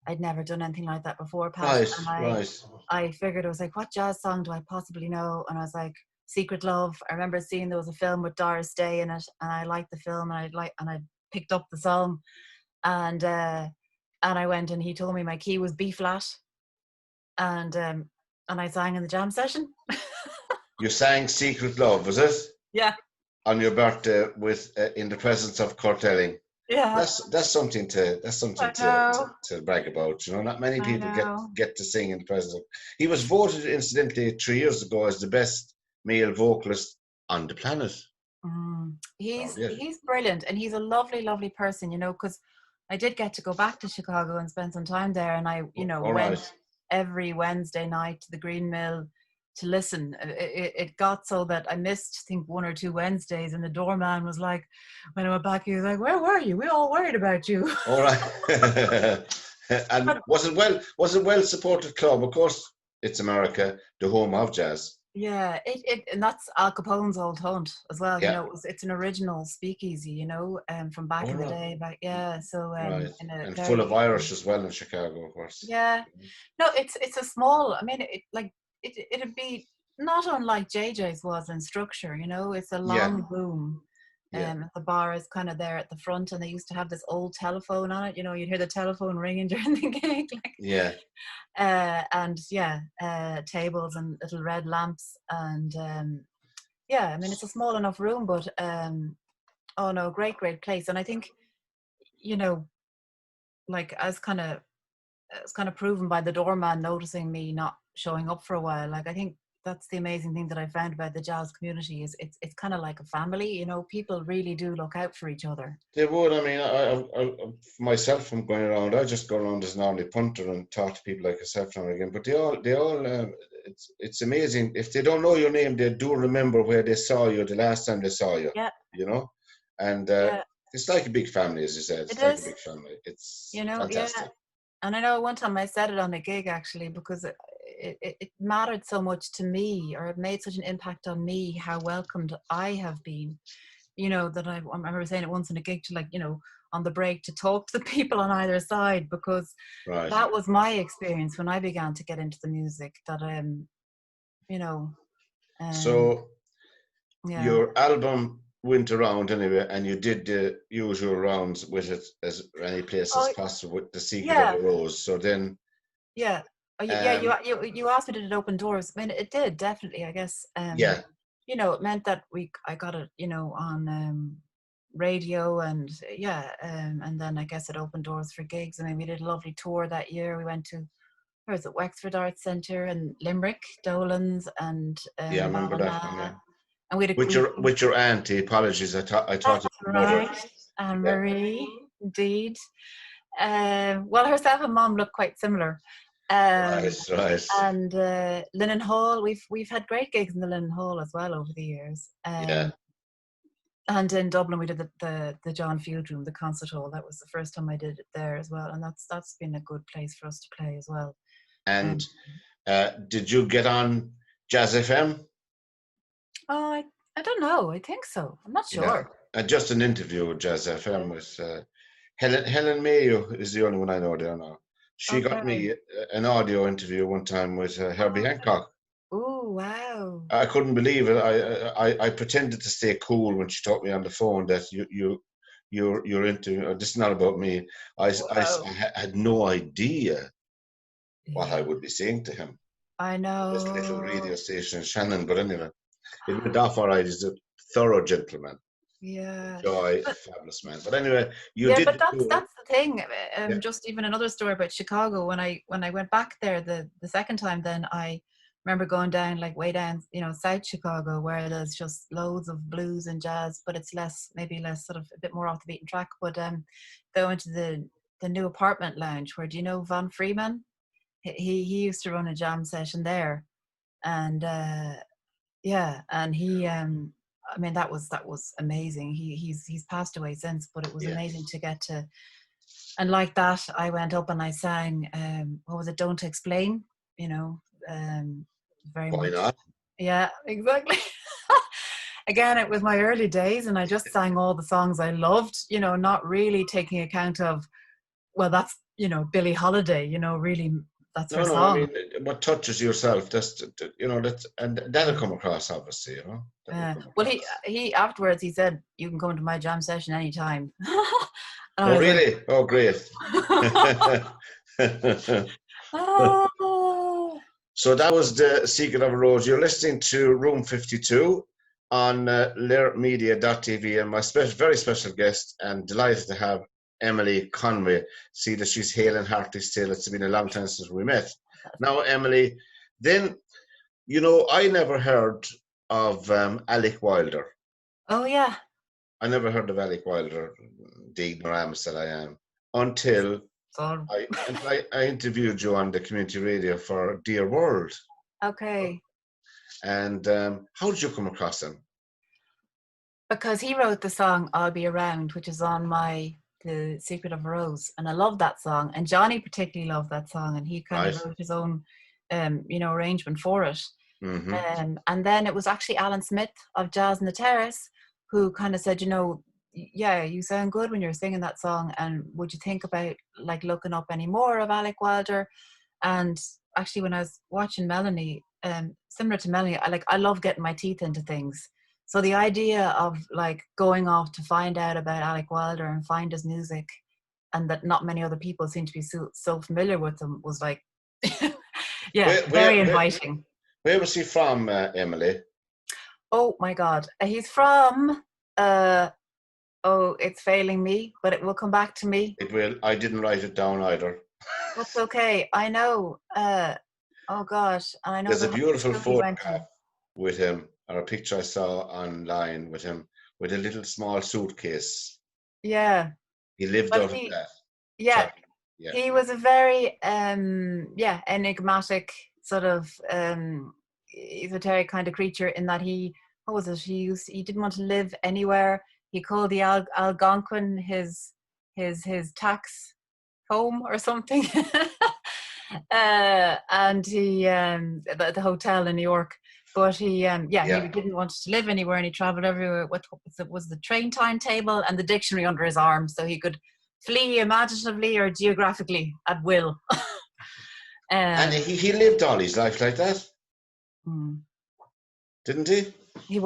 done anything like that before, Pat. Right. I figured, I was like, what jazz song do I possibly know? And I was like, Secret Love. I remember seeing there was a film with Doris Day in it, and I liked the film, and I picked up the song, and I went, and he told me my key was B flat, and I sang in the jam session. You sang Secret Love, was it? Yeah. On your birthday with in the presence of Kurt Elling. Yeah. That's something to brag about. You know, not many people get to sing in the presence of. He was voted, incidentally, 3 years ago as the best male vocalist on the planet. He's brilliant, and he's a lovely, lovely person. You know, because I did get to go back to Chicago and spend some time there, and I, you know, went every Wednesday night to the Green Mill to listen. It got so that I missed, I think, 1 or 2 Wednesdays, and the doorman was like, when I went back, he was like, "Where were you? We all worried about you." All right. And was it well supported club? Of course, it's America, the home of jazz. Yeah, and that's Al Capone's old haunt as well. Yeah. You know, it's an original speakeasy, you know, from back in the day. So and full of Irish as well in Chicago, of course. Yeah, no, it's a small. I mean, it'd be not unlike JJ's was in structure. You know, it's a long room. The bar is kind of there at the front, and they used to have this old telephone on it. You know, you'd hear the telephone ringing during the gig. Tables and little red lamps, and I mean, it's a small enough room, but great place. And I think, you know, like as kind of proven by the doorman noticing me not showing up for a while. Like, I think that's the amazing thing that I found about the jazz community is it's kind of like a family. You know, people really do look out for each other. They would. I mean, I myself, I'm going around. I just go around as an ordinary punter and talk to people like yourself now and again. But they all. It's amazing. If they don't know your name, they do remember where they saw you the last time they saw you. Yeah. You know, and it's like a big family, as you said. It's like a big family. It's, you know, fantastic. Yeah. And I know one time I said it on a gig actually because it mattered so much to me, or it made such an impact on me how welcomed I have been. You know, that I remember saying it once in a gig to, like, you know, on the break, to talk to the people on either side, because that was my experience when I began to get into the music. That you know. So your album went around anyway, and you did the usual rounds with it as many places as possible with The Secret of a Rose. So then. Yeah. You asked me, did it open doors? I mean, it did, definitely, I guess. You know, it meant that I got it, you know, on radio, and and then I guess it opened doors for gigs. I mean, we did a lovely tour that year. We went to, where is it, Wexford Arts Centre and Limerick, Dolan's, and I remember that one, yeah. And we had with your auntie. Apologies, I thought right. Anne-Marie, indeed. Well, herself and Mom look quite similar. Right. And Linen Hall, we've had great gigs in the Linen Hall as well over the years. And in Dublin we did the John Field Room, the concert hall. That was the first time I did it there as well, and that's been a good place for us to play as well. And did you get on Jazz FM? Oh, I don't know. I think so. I'm not sure. Just an interview with Jazz FM with Helen Mayo is the only one I know there now. She got me an audio interview one time with Herbie Hancock. Oh, wow. I couldn't believe it. I pretended to stay cool when she talked me on the phone that you're into. This is not about me. I had no idea what I would be saying to him. I know. This little radio station in Shannon, but anyway, it went off all right. He's a thorough gentleman. Yeah. Joy, But, fabulous man. But anyway, you yeah, did but the tour. that's the thing. Yeah. Just even another story about Chicago. When I went back there the second time, then I remember going down like way down, South Chicago, where there's just loads of blues and jazz, but it's maybe less sort of a bit more off the beaten track. But going to the new apartment lounge, where do you know Von Freeman? He used to run a jam session there, and yeah, and he I mean that was amazing. He's passed away since, but it was amazing Yes. to get to. And like that, I went up and I sang, what was it, Don't Explain, very Why much. not? Yeah, exactly. Again, it was my early days and I just sang all the songs I loved, not really taking account of, well, that's, Billie Holiday, really, that's her No, I song. mean, what touches yourself, and that'll come across, obviously, that will come Well, across. he afterwards, he said, you can come to my jam session anytime. And I Oh, was like, really? Oh, great. oh. So that was The Secret of a Rose. You're listening to Room 52 on LairMedia.tv, and my very special guest, and delighted to have Emilie Conway. See that she's hale and hearty still. It's been a long time since we met. Now, Emilie, then, I never heard of Alec Wilder. Oh, yeah. I never heard of Alec Wilder, the ignoramus that I am, until So, I interviewed you on the community radio for Dear World. okay. And how did you come across him? Because he wrote the song I'll Be Around, which is on The Secret of a Rose. And I love that song. And Johnny particularly loved that song. And he kind of Right. wrote his own, arrangement for it. Mm-hmm. And then it was actually Alan Smith of Jazz on the Terrace who kind of said, yeah, you sound good when you're singing that song. And would you think about like looking up any more of Alec Wilder? And actually, when I was watching Melanie, similar to Melanie, I love getting my teeth into things. So the idea of like going off to find out about Alec Wilder and find his music, and that not many other people seem to be so familiar with him, was like, yeah, very inviting. Where was he from, Emilie? Oh my God, he's from. Oh, it's failing me, but it will come back to me. It will. I didn't write it down either. That's okay. I know. Oh gosh, and I know There's a beautiful photograph to. with him, or a picture I saw online with him with a little small suitcase. Yeah. He lived out of that. Yeah. So, yeah. He was a very enigmatic sort of esoteric kind of creature in that he didn't want to live anywhere. He called the Algonquin his tax home or something. And he the hotel in New York, but he he didn't want to live anywhere, and he traveled everywhere. What was the train timetable and the dictionary under his arm, so he could flee imaginatively or geographically at will. And he lived all his life like that, didn't he? He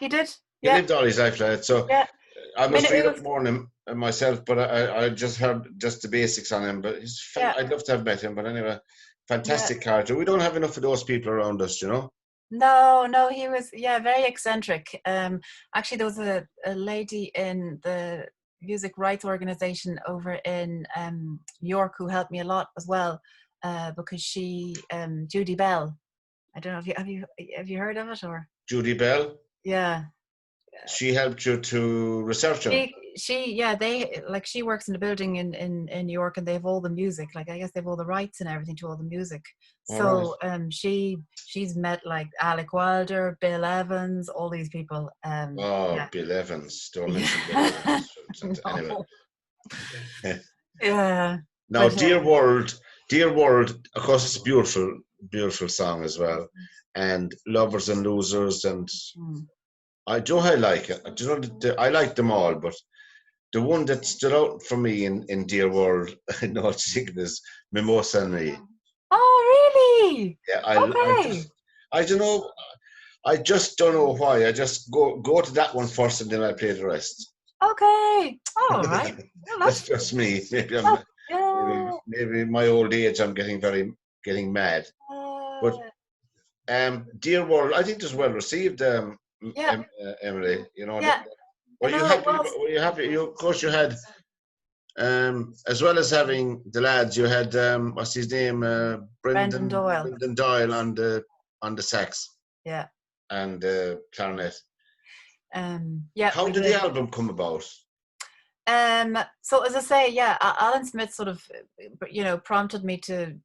did. He lived all his life like that. So I must read up more on him myself, but I just heard just the basics on him. But I'd love to have met him. But anyway, fantastic character. We don't have enough of those people around us, No, he was very eccentric. Actually, there was a lady in the music rights organization over in New York who helped me a lot as well, because she Judy Bell. I don't know if have you heard of it, or Judy Bell? Yeah. She helped you to research him. She works in a building in New York, and they have all the music. Like, I guess they have all the rights and everything to all the music. So she's met like Alec Wilder, Bill Evans, all these people. Bill Evans. Don't mention Bill Evans. Anyway. Yeah. Now, Dear World, of course, it's a beautiful, beautiful song as well. And Lovers and Losers, and I like it. I like them all, but the one that stood out for me in Dear World, I know what you think, is Mimosa and Me. Oh, really? Yeah, I don't know. I just don't know why. I just go to that one first, and then I play the rest. Okay. All right. Well, that's just me. Maybe my old age, I'm getting mad. But Dear World, I think it was well received. Emilie, Were you it happy? was. Were you happy? Of course, you had, as well as having the lads, you had what's his name, Brendan Doyle. Brendan Doyle on the sax. Yeah. And clarinet. Yeah. How did the album come about? So as I say, yeah, Alan Smith sort of, prompted me to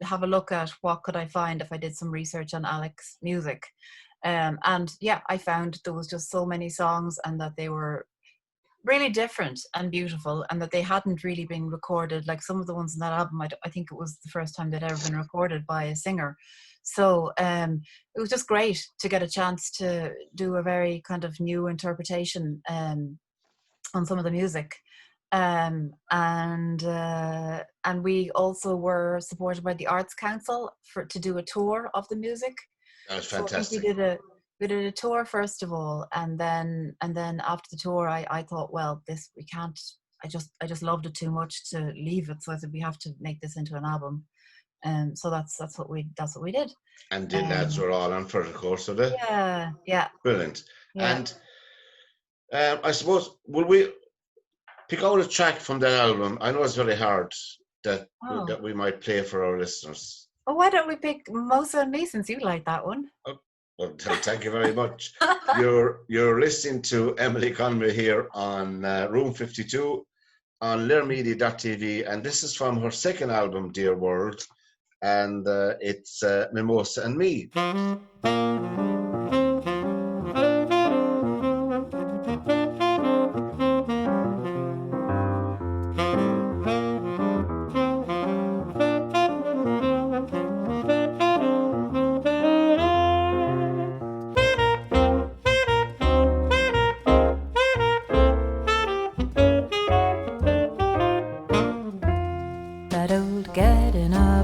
have a look at what could I find if I did some research on Alec's music. And yeah, I found there was just so many songs and that they were really different and beautiful and that they hadn't really been recorded. Like some of the ones in that album, I think it was the first time they'd ever been recorded by a singer. So it was just great to get a chance to do a very kind of new interpretation on some of the music. And we also were supported by the Arts Council to do a tour of the music. That was fantastic. So I think we did a tour first of all, and then after the tour, I thought, well, we can't. I just loved it too much to leave it, so I said we have to make this into an album. So that's what we did. And the lads were all on for it, of course, so they. Yeah. Brilliant. Yeah. And I suppose, will we pick out a track from that album? I know it's very hard that we might play for our listeners. Well, why don't we pick Mosa and Me, since you like that one? Oh, well, thank you very much. You're listening to Emilie Conway here on Room 52 on learmedia.tv, and this is from her second album, Dear World, and it's Mimosa and Me.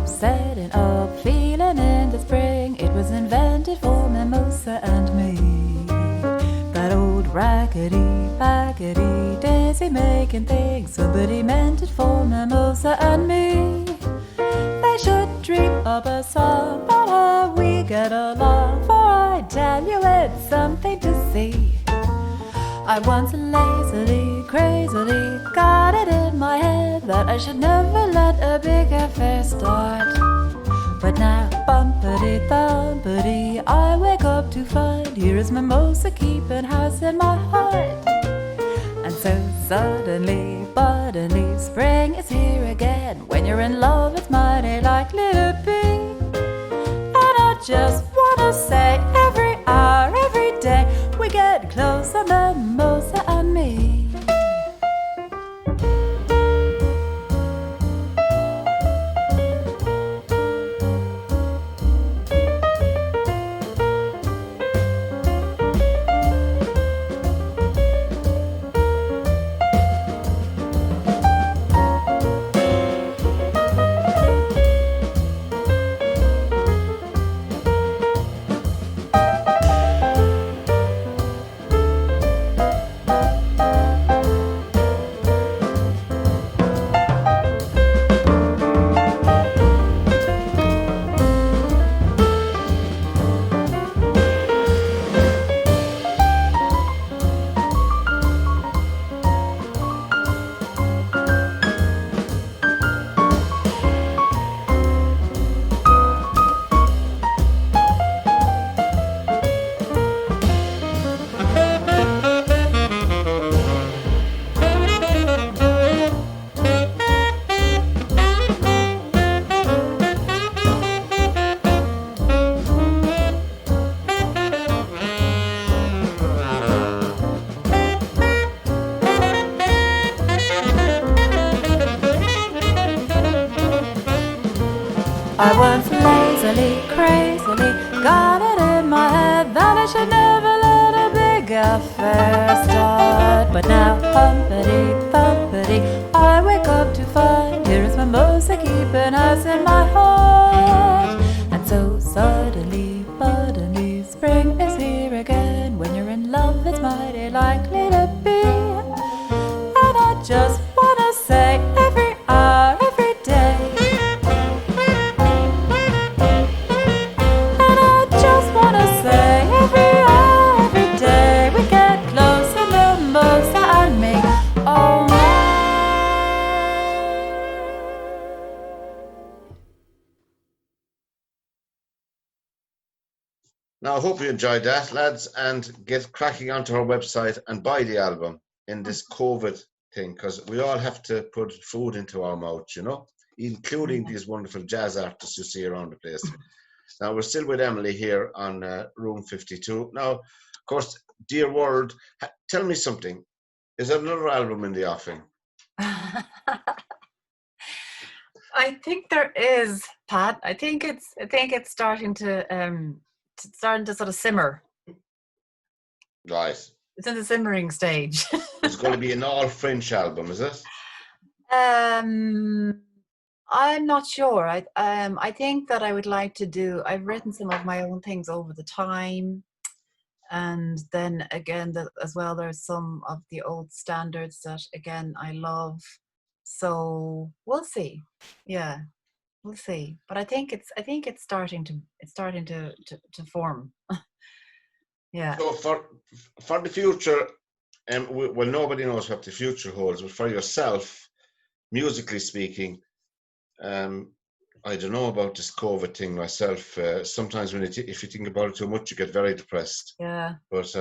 Setting up, feeling in the spring. It was invented for Mimosa and me. That old raggedy daisy making things. Somebody meant it for Mimosa and me. They should dream up a song about how we get along, for I tell you it's something to see. I once lazily, crazily got it in my head that I should never let a big affair start. But now, bumpity thumpity, I wake up to find here is Mimosa keeping house in my heart. And so suddenly, spring is here again. When you're in love, it's mighty likely to be. And I just wanna say every hour, every day, we get closer, Mimosa and me. I once lazily, crazily got it in my head that I should never let a big affair start. But now, humpity, thumpity, I wake up to find here is Mimosa keeping us in my heart. And so suddenly, spring is here again. When you're in love, it's mighty likely to be. And I just wanna say every hour, every day, every hour, every day, we get closer, Mimosa Now, I hope you enjoyed that, lads, and get cracking onto our website and buy the album in this COVID thing, because we all have to put food into our mouth, you know, including these wonderful jazz artists you see around the place. Now, we're still with Emilie here on Room 52. Now, of course, Dear World, tell me something. Is there another album in the offing? I think there is, Pat. I think it's starting to sort of simmer. Right. It's in the simmering stage. It's going to be an all French album, is it? I'm not sure. I think that I would like to do. I've written some of my own things over the time, and then again, as well, there's some of the old standards that again I love. So we'll see. Yeah, we'll see. But I think it's starting to form. Yeah. So for the future, well, nobody knows what the future holds, but for yourself, musically speaking, I don't know about this COVID thing myself. Sometimes when if you think about it too much, you get very depressed. Yeah. But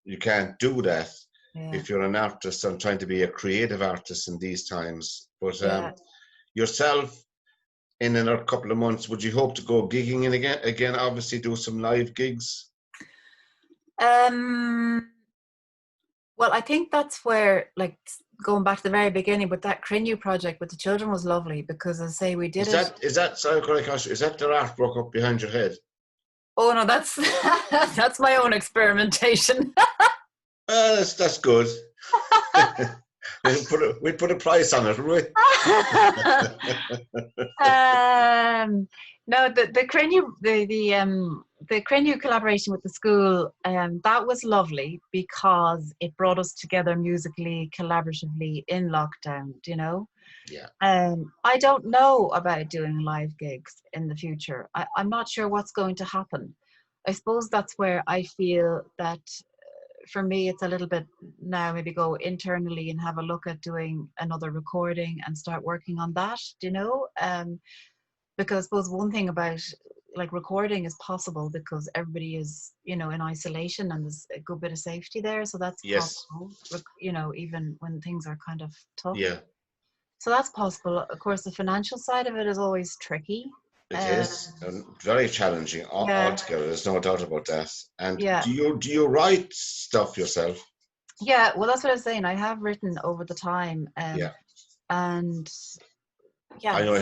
you can't do that Yeah. if you're an artist and trying to be a creative artist in these times. But yourself, in another couple of months, would you hope to go gigging in again? Obviously, do some live gigs. Well, I think that's where, like, going back to the very beginning, but that Crinnew project with the children was lovely because, as I say, we did Is that sorry, is that their artwork up behind your head? Oh no, that's that's my own experimentation. That's good. We'd put a price on it, would we? No, the Crinnew collaboration with the school, that was lovely because it brought us together musically, collaboratively in lockdown, you know. Yeah. I don't know about doing live gigs in the future. I'm not sure what's going to happen. I suppose that's where I feel that for me it's a little bit now maybe go internally and have a look at doing another recording and start working on that, you know. Because I suppose one thing about like recording is possible because everybody is, you know, in isolation and there's a good bit of safety there. So that's possible, you know, even when things are kind of tough. Yeah. So that's possible. Of course, the financial side of it is always tricky. It is very challenging altogether. There's no doubt about that. And do you write stuff yourself? Yeah, well, that's what I was saying. I have written over the time. And yeah, I know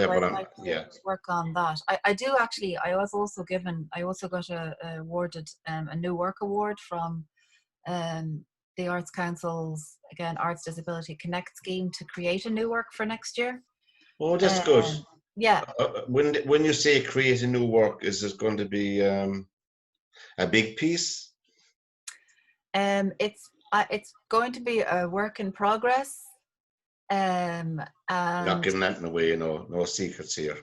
work on that. I do actually. I also got awarded a New Work Award from the Arts Council's Arts Disability Connect scheme to create a new work for next year. Oh, that's good. Yeah. When you say create a new work, is it going to be a big piece? It's going to be a work in progress. And not giving that away, no secrets here.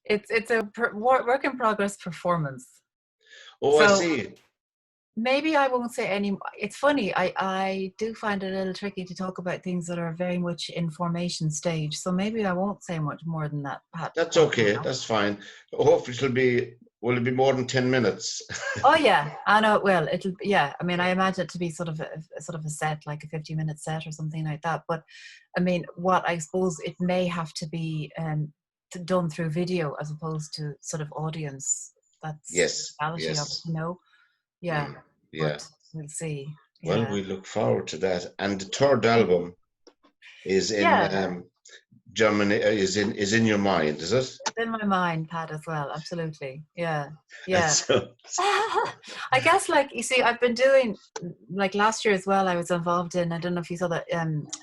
It's a work in progress performance. Oh, so, I see. Maybe I won't say any. It's funny. I do find it a little tricky to talk about things that are very much in formation stage. So maybe I won't say much more than that, Pat. That's okay. That's fine. Hopefully will it be more than 10 minutes? Oh yeah, I know. Well, I mean, I imagine it to be sort of a set, like a 50-minute set or something like that. But I mean, what I suppose it may have to be done through video as opposed to sort of audience. That's the reality of it, you know. Yeah. Yeah. But we'll see. Well, we look forward to that. And the third album is in Germany. Is in your mind, is it? It's in my mind, Pat, as well. Absolutely. Yeah. So, I guess, like, you see, I've been doing, like, last year as well. I was involved in. I don't know if you saw that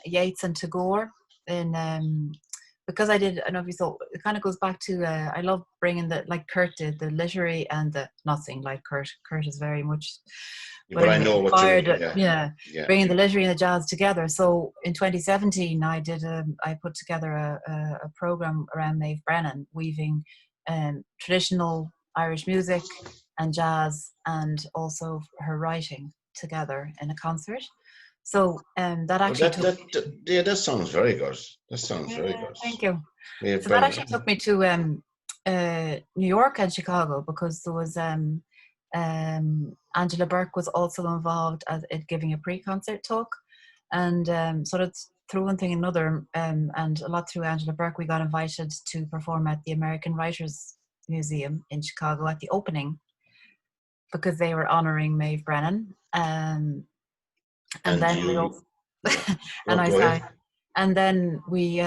Yeats and Tagore in. Because I don't know if you saw, it kind of goes back to, I love bringing like Kurt did, the literary and the, not saying like Kurt is very much, but I know what you're, bringing the literary and the jazz together. So in 2017, I put together a program around Maeve Brennan, weaving traditional Irish music and jazz and also her writing together in a concert. So that actually that sounds very good. That sounds very good. Thank you. So that actually took me to New York and Chicago, because there was Angela Burke was also involved at giving a pre-concert talk, and sort of through one thing and another, and a lot through Angela Burke, we got invited to perform at the American Writers Museum in Chicago at the opening, because they were honouring Maeve Brennan. And then we also, and I sang. And then we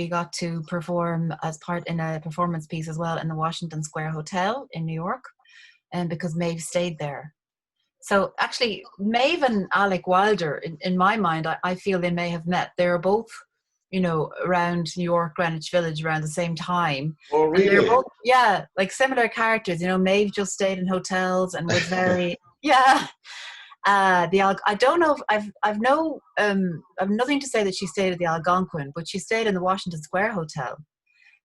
got to perform as part in a performance piece as well in the Washington Square Hotel in New York, and because Maeve stayed there. So actually, Maeve and Alec Wilder, in my mind, I feel they may have met. They were both, around New York, Greenwich Village around the same time. Oh, really? And they're both, like similar characters. Maeve just stayed in hotels and was very, I don't know if I've nothing to say that she stayed at the Algonquin, but she stayed in the Washington Square Hotel.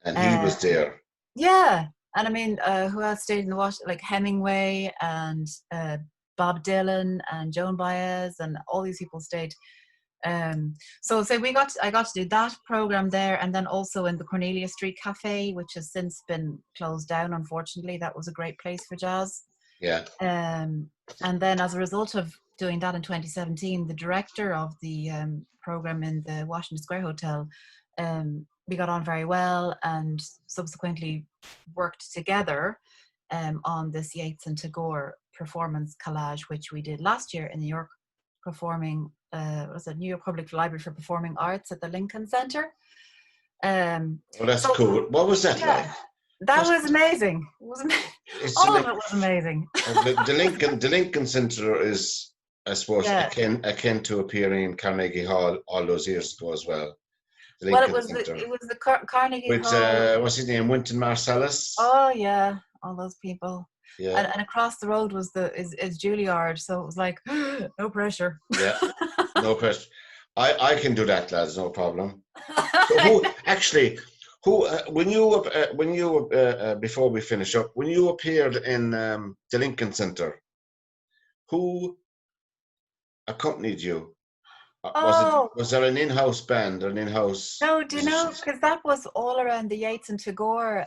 And he was there. Yeah. And I mean, who else stayed in the Washington? Like Hemingway and Bob Dylan and Joan Baez and all these people stayed. So I got to do that program there, and then also in the Cornelia Street Cafe, which has since been closed down, unfortunately. That was a great place for jazz. Yeah. And then as a result of doing that in 2017, the director of the program in the Washington Square Hotel, we got on very well, and subsequently worked together on this Yeats and Tagore performance collage, which we did last year in New York, performing New York Public Library for Performing Arts at the Lincoln Center. That's cool. What was that like? That was amazing. It was amazing. All of it was amazing. The Lincoln Center is, I suppose, akin to appearing in Carnegie Hall all those years ago as well. It was the Carnegie with, Hall. What's his name? Wynton Marsalis. Oh yeah, all those people. Yeah. And across the road was is Juilliard, so it was like no pressure. Yeah, no pressure. I can do that, lads, no problem. So when you before we finish up, when you appeared in the Lincoln Center, who accompanied you? Was there an in-house band or an in-house? No, do you know? Because that was all around the Yeats and Tagore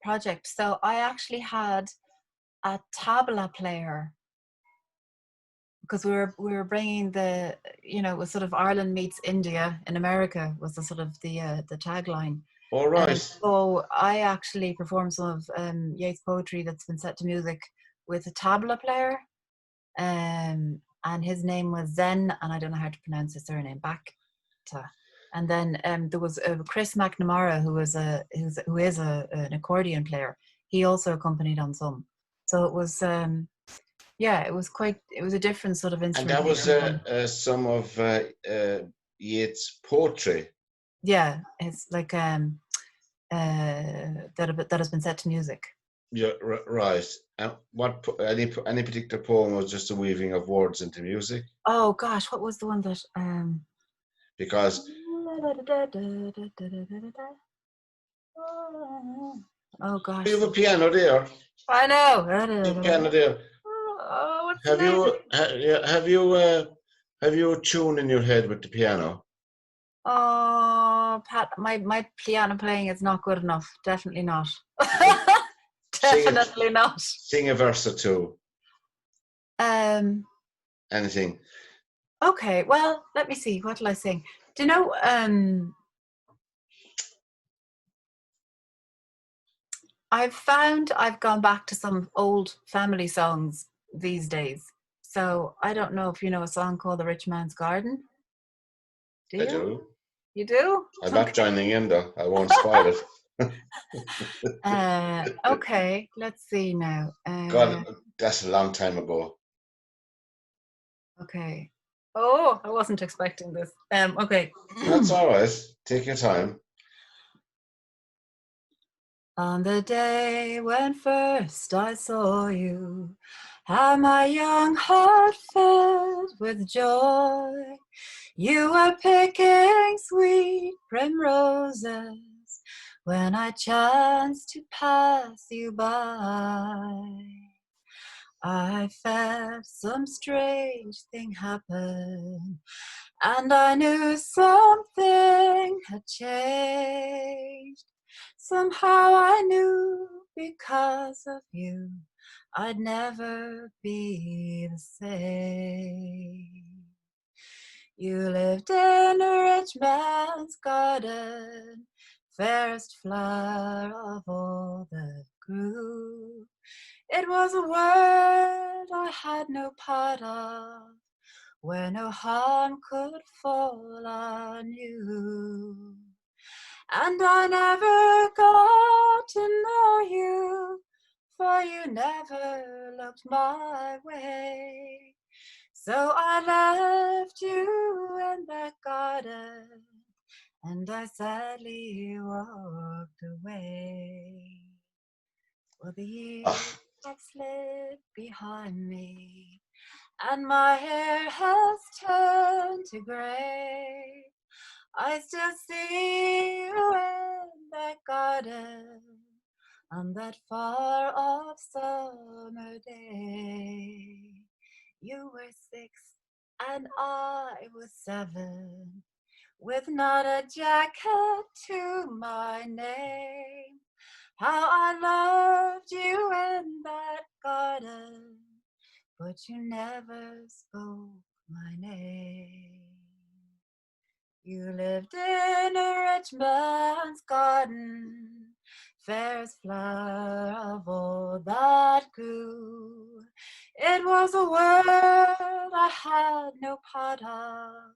project. So I actually had a tabla player, because we were bringing it was sort of Ireland meets India in America was the sort of the tagline. All right. So I actually performed some of Yeats' poetry that's been set to music with a tabla player, and his name was Zen, and I don't know how to pronounce his surname, Bakta. And then there was Chris McNamara, who is an accordion player. He also accompanied on some. So it was it was a different sort of instrument. And that was some of Yeats' poetry. Yeah, it's like that has been set to music. Yeah, right. What any particular poem was just a weaving of words into music? Oh gosh, what was the one that? Because. Oh gosh. You have a piano there. I know. You have a piano there. Oh, have you a tune in your head with the piano? Oh, Pat, my piano playing is not good enough. Definitely not. Definitely not. Sing a verse or two. Anything. Okay, well, let me see. What will I sing? Do you know? I've gone back to some old family songs these days. So I don't know if you know a song called "The Rich Man's Garden." Do you? I do. You do? I'm not joining in though. I won't spoil it. Okay, let's see now. God, that's a long time ago. Okay. Oh, I wasn't expecting this. Okay. That's all right. Take your time. On the day when first I saw you, how my young heart filled with joy. You were picking sweet primroses when I chanced to pass you by. I felt some strange thing happen, and I knew something had changed. Somehow I knew because of you I'd never be the same. You lived in a rich man's garden, fairest flower of all that grew. It was a world I had no part of, where no harm could fall on you. And I never got to know you, for you never looked my way. So I left you in that garden, and I sadly walked away. Well, the years have slipped behind me, and my hair has turned to grey. I still see you in that garden on that far off summer day. You were 6 and I was 7, with not a jacket to my name. How I loved you in that garden, but you never spoke my name. You lived in a rich man's garden, fairest flower of all that grew. It was a world I had no part of,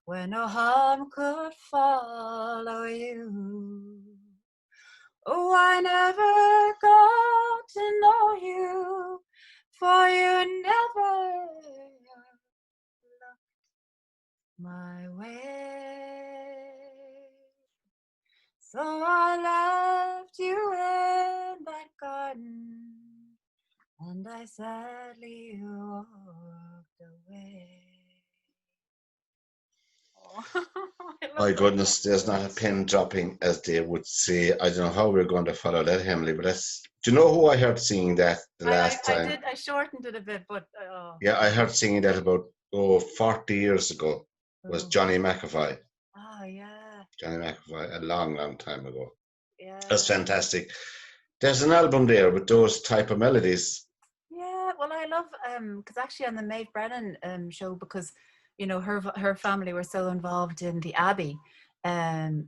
where no harm could follow you. Oh, I never got to know you, for you never looked my way. So I left you in that garden, and I sadly walked away. My goodness, there's not a pin dropping, as they would say. I don't know how we're going to follow that, Emily, but that's. Do you know who I heard singing that the last time? I shortened it a bit, but yeah, I heard singing that about 40 years ago. Was Johnny McAvoy. Oh yeah. Johnny McAvoy, a long, long time ago. Yeah. That's fantastic. There's an album there with those type of melodies. Yeah, well, I love because actually on the Maeve Brennan show, because you know her family were so involved in the Abbey, and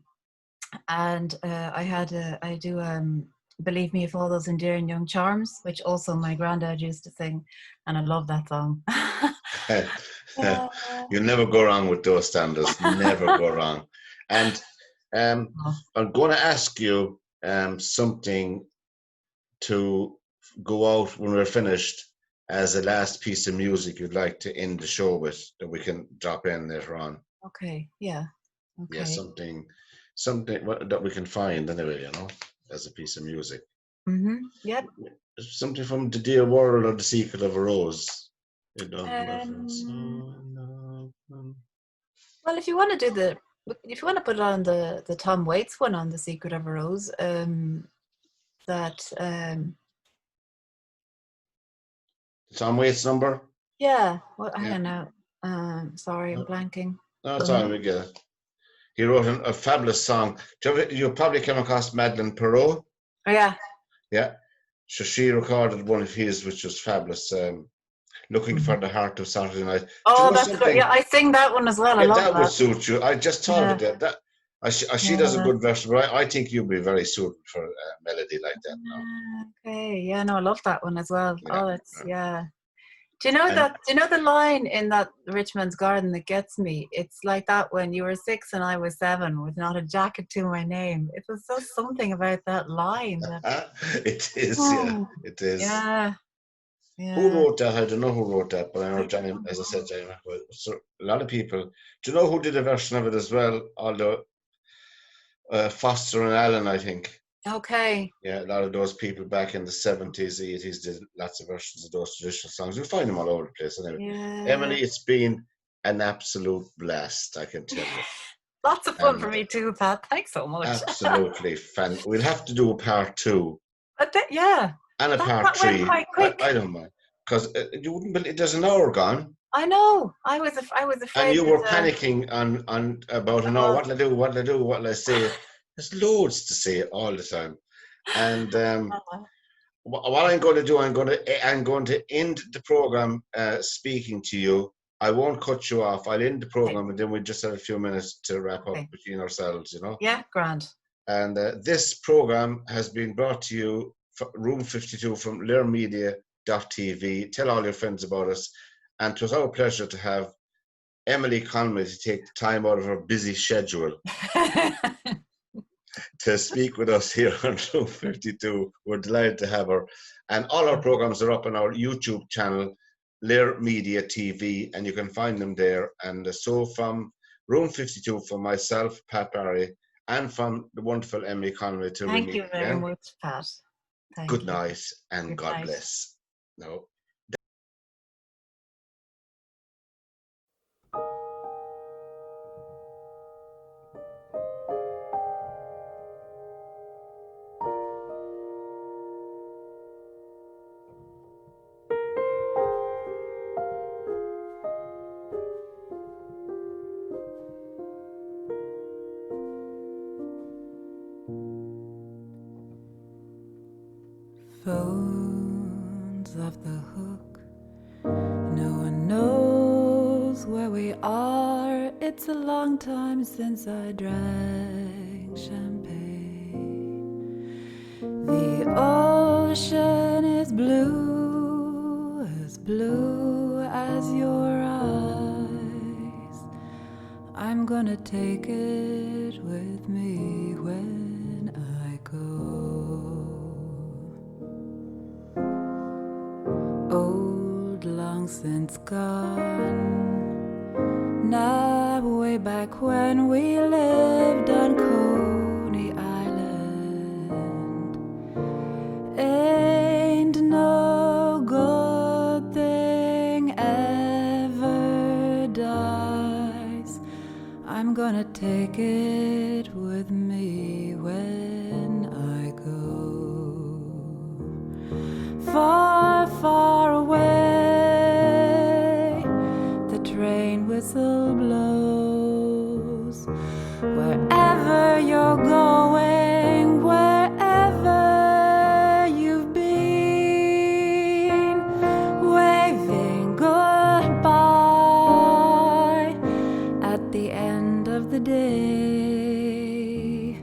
I do Believe Me, If All Those Endearing Young Charms, which also my granddad used to sing, and I love that song. You never go wrong with those standards. Never go wrong. And I'm going to ask you something to go out when we're finished as a last piece of music you'd like to end the show with, that we can drop in later on. Okay. Yeah. Okay. Yeah, something that we can find anyway, as a piece of music. Mm-hmm. Yep. Something from The Dear World or The Secret of a Rose. Well, if you want to put it on the Tom Waits one on The Secret of a Rose, Tom Waits number? Yeah. Well, hang on now. Sorry, I'm blanking. No, it's all right, we get it. He wrote a fabulous song. You probably came across Madeleine Perrault. Oh, yeah. Yeah. So she recorded one of his, which was fabulous. Looking for the Heart of Saturday Night. Oh, that's good. Yeah, I sing that one as well. I love that. That would suit you. I just thought of that. She does a good version, but I think you'd be very suited for a melody like that now. Okay. Yeah, no, I love that one as well. Yeah, yeah. Do you know the line in that Rich Man's Garden that gets me? It's like that when you were 6 and I was 7, with not a jacket to my name. It was so something about that line. It is, yeah. It is. Yeah. Yeah. Who wrote that? I don't know who wrote that, but I know Johnny, as I said, Johnny McAvoy. So a lot of people. Do you know who did a version of it as well? Although Foster and Allen, I think. Okay. Yeah, a lot of those people back in the 70s, 80s did lots of versions of those traditional songs. You'll find them all over the place. Anyway, yeah. Emily, it's been an absolute blast, I can tell you. Lots of fun for me too, Pat. Thanks so much. Absolutely fun. We'll have to do a part 2. Yeah. And a part 3. I don't mind, because you wouldn't believe there's an hour gone. I know. I was afraid. And you were panicking on about an hour. What'll I do? What'll I say? There's loads to say all the time. And what I'm going to do, I'm going to end the program speaking to you. I won't cut you off. I'll end the program, and then we just have a few minutes to wrap up between ourselves, Yeah, grand. And this program has been brought to you from Room 52 from learmedia.tv. Tell all your friends about us. And it was our pleasure to have Emilie Conway to take the time out of her busy schedule to speak with us here on Room 52. We're delighted to have her. And all our programs are up on our YouTube channel, Lear Media TV, and you can find them there. And so from Room 52, for myself, Pat Barry, and from the wonderful Emilie Conway to Thank you very much, Pat. Good night and God bless. No. Phones off the hook. No one knows where we are. It's a long time since I drank champagne. The ocean is blue as your eyes. I'm gonna take it with me when I go. Old, long since gone. Now way back when we lived on Coney Island. Ain't no good thing ever dies. I'm gonna take it with me when I go. Far, far away, the train whistle blows. Wherever you're going, wherever you've been, waving goodbye at the end of the day.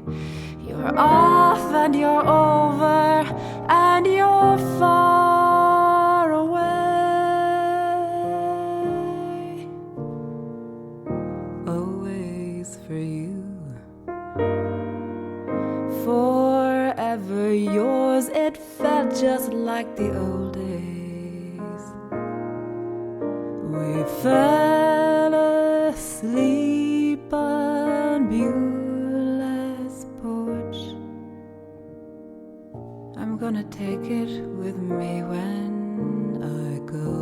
You're off and you're over and you're far away. Always for you. Forever yours, it felt just like the old days. We fell asleep on Beulah's porch. I'm gonna take it with me when I go.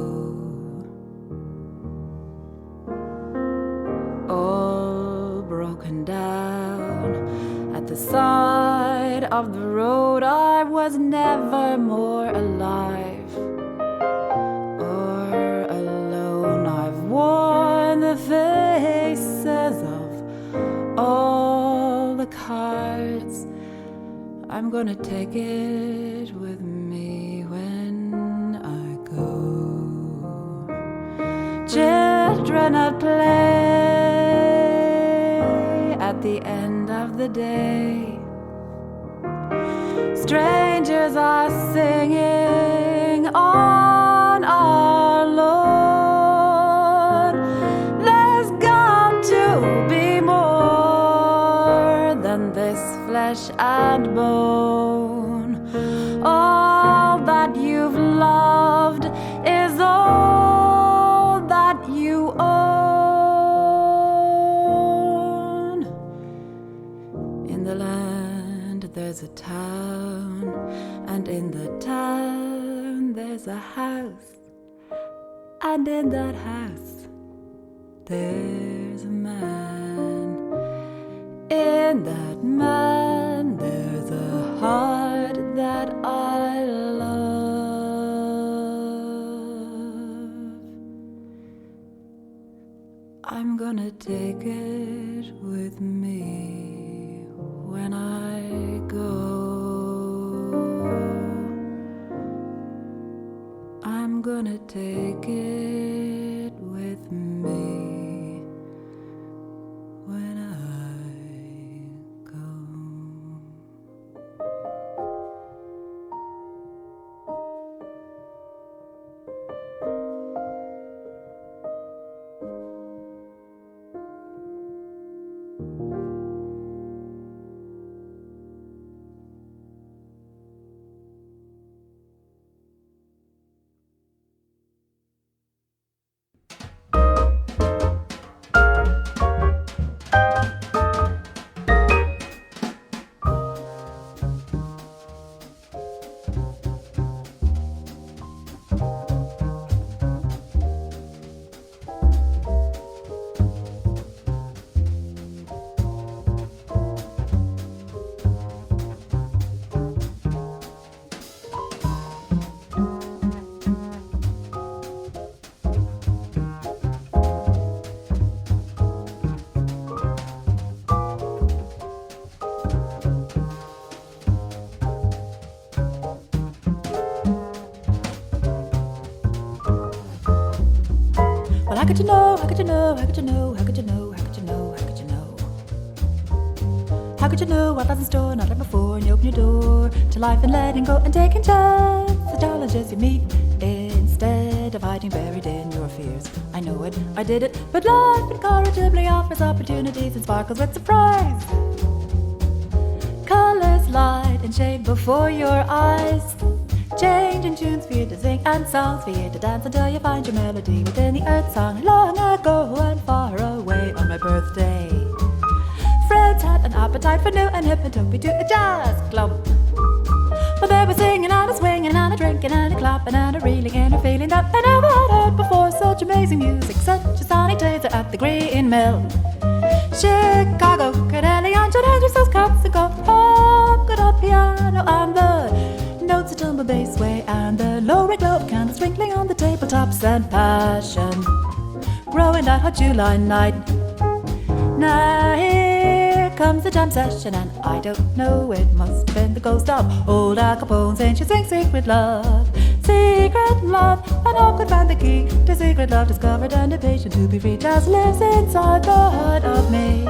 All broken down at the side of the road, I was never more alive or alone. I've worn the faces of all the cards. I'm gonna take it with me when I go. Children at play at the end of the day. Strangers are singing on our lawn. There's got to be more than this flesh and bone. All that you've loved is all that you own. In the land there's a town, and in the town there's a house, and in that house there's a man. In that man there's a heart that I love. I'm gonna take it with me when I go. I'm gonna take it with me when I go. Well, how could you know, how could you know, how could you know, how could you know, how could you know, how could you know? How could you know what lies in store, not like before, and you open your door to life and letting go and taking chance, the challenges you meet, instead of hiding buried in your fears. I know it, I did it, but life incorrigibly offers opportunities and sparkles with surprise. Colors, light and shade before your eyes, changing tunes for you to sing and songs for you to dance until you find your melody within the earth song. Long ago and far away on my birthday, friends had an appetite for new and hip and took me to a jazz club. Well, they were singing and a swinging and a drinking and a clapping and a reeling and a feeling that I never had heard before. Such amazing music, such a sonic taser at the Green Mill. Chicago, Canelli, and John Hendricks, those cups that go home, good old piano and the notes that tumble bass way and the low-red globe candles sprinkling on the tabletops and passion growing that hot July night. Now here comes the jam session and I don't know, it must have been the ghost of old Al Capone saying she sings secret love. Secret love, and all could find the key to secret love discovered and a patient to be free. Jazz lives inside the heart of me.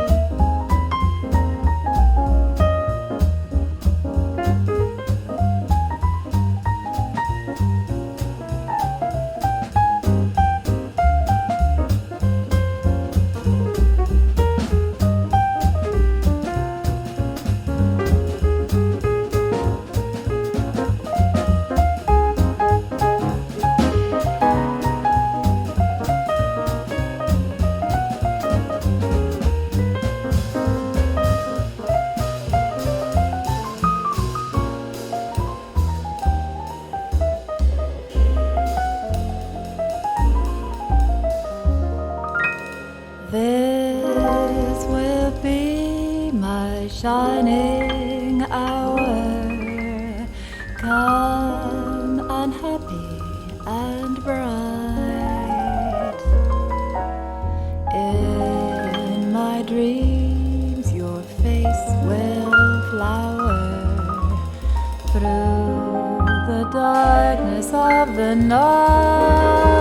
This will be my shining hour, calm and happy and bright. In my dreams your face will flower through the darkness of the night.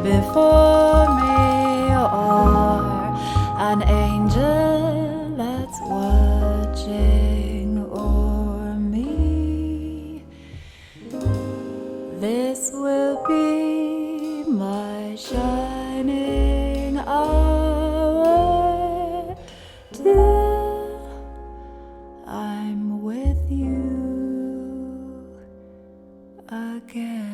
Before me or an angel that's watching o'er me. This will be my shining hour till I'm with you again.